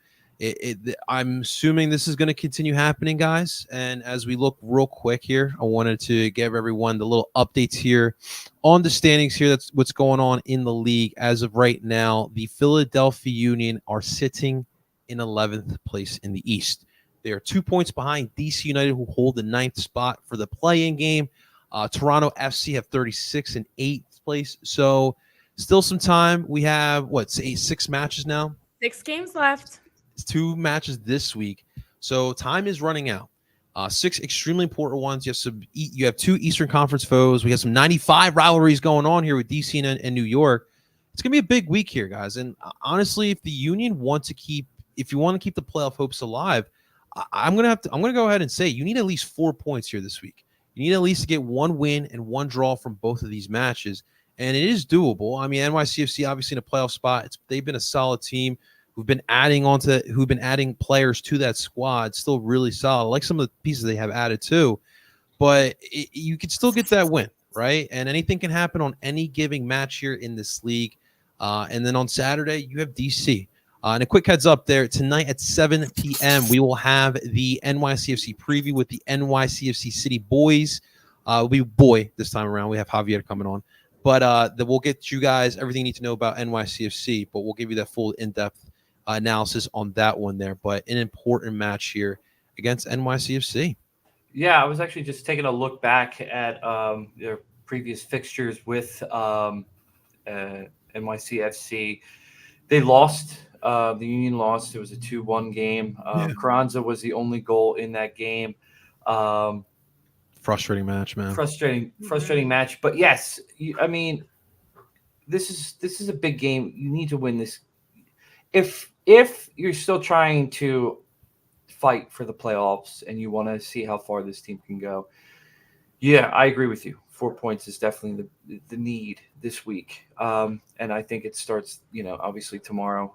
Speaker 1: I'm assuming this is going to continue happening, guys. And as we look real quick here, I wanted to give everyone the little updates here on the standings here. That's what's going on in the league. As of right now, the Philadelphia Union are sitting in 11th place in the East. They are 2 points behind DC United, who hold the 9th spot for the play-in game. Toronto FC have 36 and 8th place. So still some time. We have, 6 matches now?
Speaker 2: 6 games left.
Speaker 1: 2 matches this week. So time is running out. 6 extremely important ones. You have 2 Eastern Conference foes. We have some 95 rivalries going on here with DC and New York. It's going to be a big week here, guys. And honestly, if the Union if you want to keep the playoff hopes alive, I'm going to go ahead and say you need at least 4 points here this week. You need at least to get 1 win and 1 draw from both of these matches. And it is doable. I mean, NYCFC obviously in a playoff spot. They've been a solid team who've been adding players to that squad. Still really solid. I like some of the pieces they have added too. But you can still get that win, right? And anything can happen on any given match here in this league. And then on Saturday, you have DC. And a quick heads up there, tonight at 7 p.m., we will have the NYCFC preview with the NYCFC City Boys. It'll be boy this time around. We have Javier coming on. But we'll get you guys everything you need to know about NYCFC, but we'll give you that full in-depth analysis on that one there. But an important match here against NYCFC.
Speaker 3: Yeah, I was actually just taking a look back at their previous fixtures with NYCFC. They lost. The Union lost. It was a 2-1 game. Carranza was the only goal in that game.
Speaker 1: Frustrating match, man.
Speaker 3: Frustrating match. But yes, I mean, this is a big game. You need to win this. If you're still trying to fight for the playoffs and you want to see how far this team can go, yeah, I agree with you. 4 points is definitely the need this week. And I think it starts, obviously tomorrow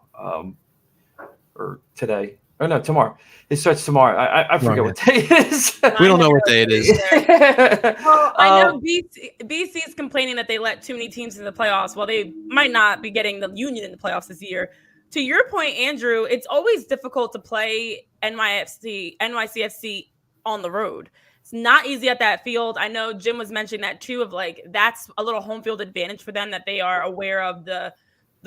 Speaker 3: or today. Oh, no, tomorrow. It starts tomorrow. I forget what day it is.
Speaker 1: We don't know what day it is.
Speaker 2: Well, I know BC is complaining that they let too many teams in the playoffs. Well, they might not be getting the Union in the playoffs this year. To your point, Andrew, it's always difficult to play NYCFC on the road. It's not easy at that field. I know Jim was mentioning that too, of that's a little home field advantage for them, that they are aware of the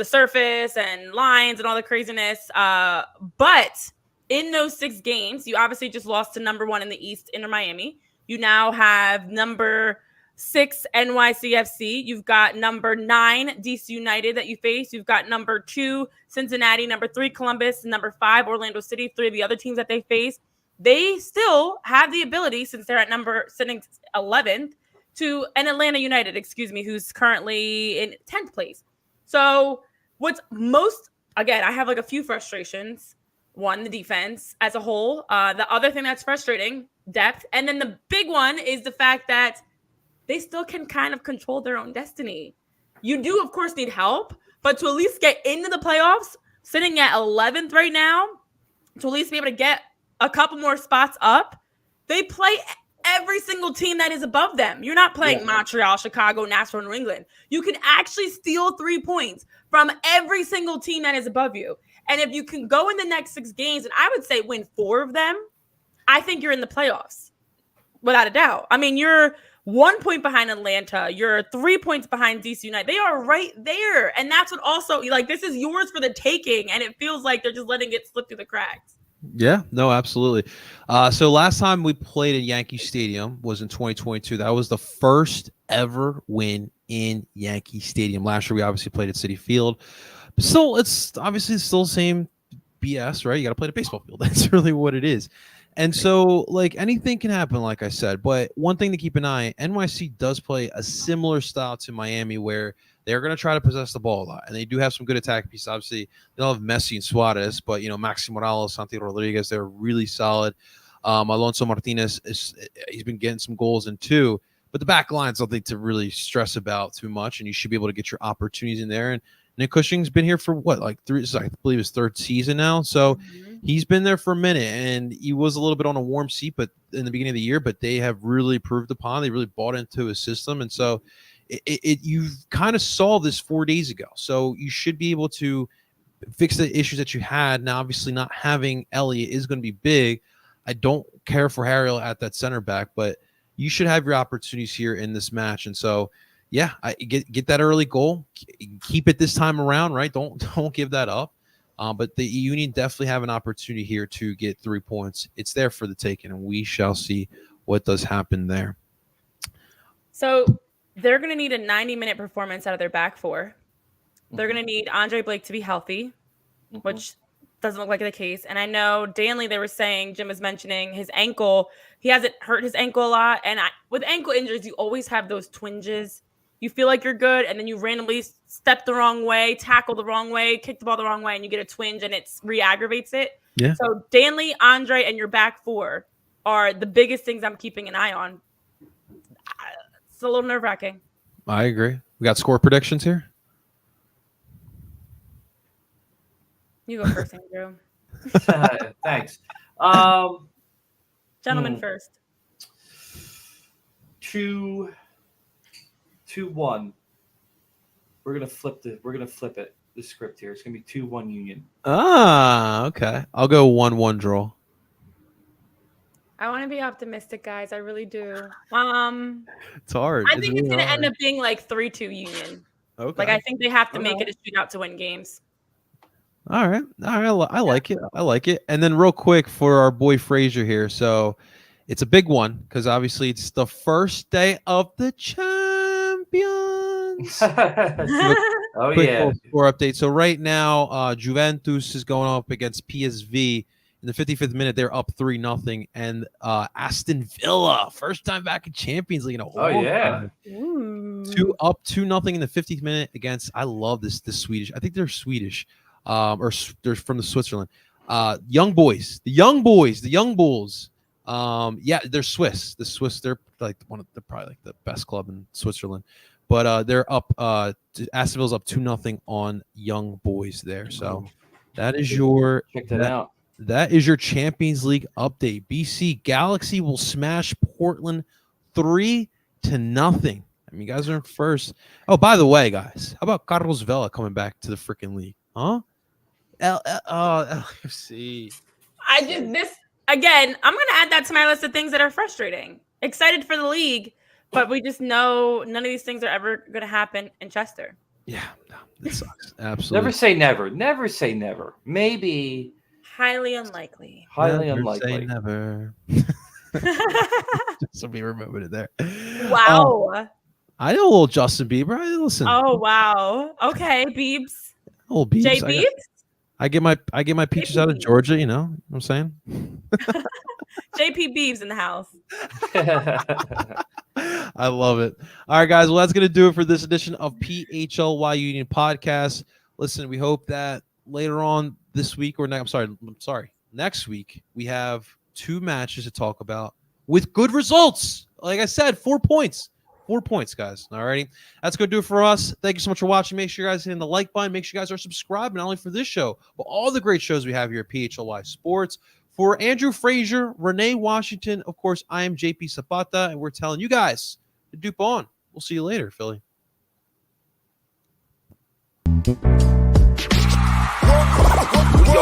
Speaker 2: surface and lines and all the craziness. But in those 6 games, you obviously just lost to number 1 in the East, Inter Miami. You now have number 6 NYCFC. You've got number 9 DC United that you face. You've got number 2 Cincinnati, number 3 Columbus, and number 5 Orlando City. 3 of the other teams that they face. They still have the ability, since they're sitting 11th, and Atlanta United, who's currently in 10th place. So again, I have a few frustrations. One, the defense as a whole. The other thing that's frustrating, depth. And then the big one is the fact that they still can kind of control their own destiny. You do, of course, need help, but to at least get into the playoffs, sitting at 11th right now, to at least be able to get a couple more spots up. They play every single team that is above them. You're not playing Montreal, Chicago, Nashville, New England. You can actually steal 3 points from every single team that is above you. And if you can go in the next 6 games, and I would say win 4 of them, I think you're in the playoffs without a doubt. I mean, you're 1 point behind Atlanta. You're 3 points behind DC United. They are right there. And that's what also, like, this is yours for the taking. And it feels like they're just letting it slip through the cracks.
Speaker 1: Yeah, no, absolutely. So last time we played at Yankee Stadium was in 2022. That was the first ever win in Yankee Stadium. Last year, we obviously played at Citi Field. But still, it's obviously still the same BS, right? You got to play the baseball field. That's really what it is. And so, like, anything can happen, like I said. But one thing to keep an eye on, NYC does play a similar style to Miami where they're going to try to possess the ball a lot. And they do have some good attack pieces. Obviously, they don't have Messi and Suarez, but, you know, Maxi Morales, Santi Rodriguez, they're really solid. Alonso Martinez, he's been getting some goals in too. But the back line is something to really stress about too much, and you should be able to get your opportunities in there. And Nick Cushing's been here for what, like I believe his 3rd season now. So he's been there for a minute, and he was a little bit on a warm seat, but in the beginning of the year. But they have really proved upon. They really bought into his system, and so you've kind of solved this 4 days ago. So you should be able to fix the issues that you had. Now, obviously, not having Elliott is going to be big. I don't care for Harriel at that center back, but you should have your opportunities here in this match, and so. Yeah, get that early goal. Keep it this time around, right? Don't give that up. But the Union definitely have an opportunity here to get 3 points. It's there for the taking, and we shall see what does happen there.
Speaker 2: So they're going to need a 90-minute performance out of their back 4. They're going to need Andre Blake to be healthy, which doesn't look like the case. And I know Daneil, they were saying, Jim was mentioning his ankle. He hasn't hurt his ankle a lot. And with ankle injuries, you always have those twinges. You feel like you're good, and then you randomly step the wrong way, tackle the wrong way, kick the ball the wrong way, and you get a twinge, and it re-aggravates it. Yeah. So Daneil, Andre, and your back 4 are the biggest things I'm keeping an eye on. It's a little nerve-wracking.
Speaker 1: I agree. We got score predictions here?
Speaker 2: You go first, Andrew.
Speaker 3: Thanks.
Speaker 2: Gentlemen first.
Speaker 3: 2-1. We're gonna flip it. The script here. It's gonna be 2-1 Union.
Speaker 1: Okay. I'll go 1-1 draw.
Speaker 2: I want to be optimistic, guys. I really do.
Speaker 1: It's hard.
Speaker 2: I think it's gonna end up being like 3-2 Union. Okay. Like I think they have to make it a shootout to win games.
Speaker 1: All right. I like it. I like it. And then real quick for our boy Frazier here. So it's a big one because obviously it's the first day of the champions. Quick score update. So right now, Juventus is going up against PSV. In the 55th minute, they're up 3-0. And Aston Villa, first time back in Champions League in a whole time. 2-0 in the 50th minute against, I love this Swedish. I think they're Swedish. Or they're from the Switzerland. Young boys. The young Bulls. They're Swiss. The Swiss, they're like they're probably like the best club in Switzerland. But they're up Aston Villa's up 2-0 on Young Boys there. So that is your
Speaker 3: check that out.
Speaker 1: That is your Champions League update. BC Galaxy will smash Portland 3-0. I mean, you guys are in first. Oh, by the way, guys, how about Carlos Vela coming back to the freaking league? Huh? LFC.
Speaker 2: Again, I'm going to add that to my list of things that are frustrating. Excited for the league, but we just know none of these things are ever going to happen in Chester.
Speaker 1: Yeah, no, it sucks. Absolutely.
Speaker 3: Never say never. Never say never. Maybe.
Speaker 2: Highly unlikely.
Speaker 3: Highly
Speaker 1: never
Speaker 3: unlikely.
Speaker 1: Say never. Somebody remembered it there.
Speaker 2: Wow.
Speaker 1: I know a little Justin Bieber. Listen.
Speaker 2: Oh, wow. Okay, Biebs.
Speaker 1: Oh, Biebs.
Speaker 2: J. Biebs?
Speaker 1: I get my peaches out of Georgia, you know what I'm saying?
Speaker 2: JP Biebs in the house.
Speaker 1: I love it. All right, guys. Well, that's going to do it for this edition of PHLY Union Podcast. Listen, we hope that later on this week or next week, we have 2 matches to talk about with good results. Like I said, 4 points. 4 points, guys. All righty. That's going to do it for us. Thank you so much for watching. Make sure you guys hit the like button. Make sure you guys are subscribed, not only for this show, but all the great shows we have here at PHLY Sports. For Andrew Frazier, Renee Washington, of course, I am JP Zapata, and we're telling you guys to dupe on. We'll see you later, Philly.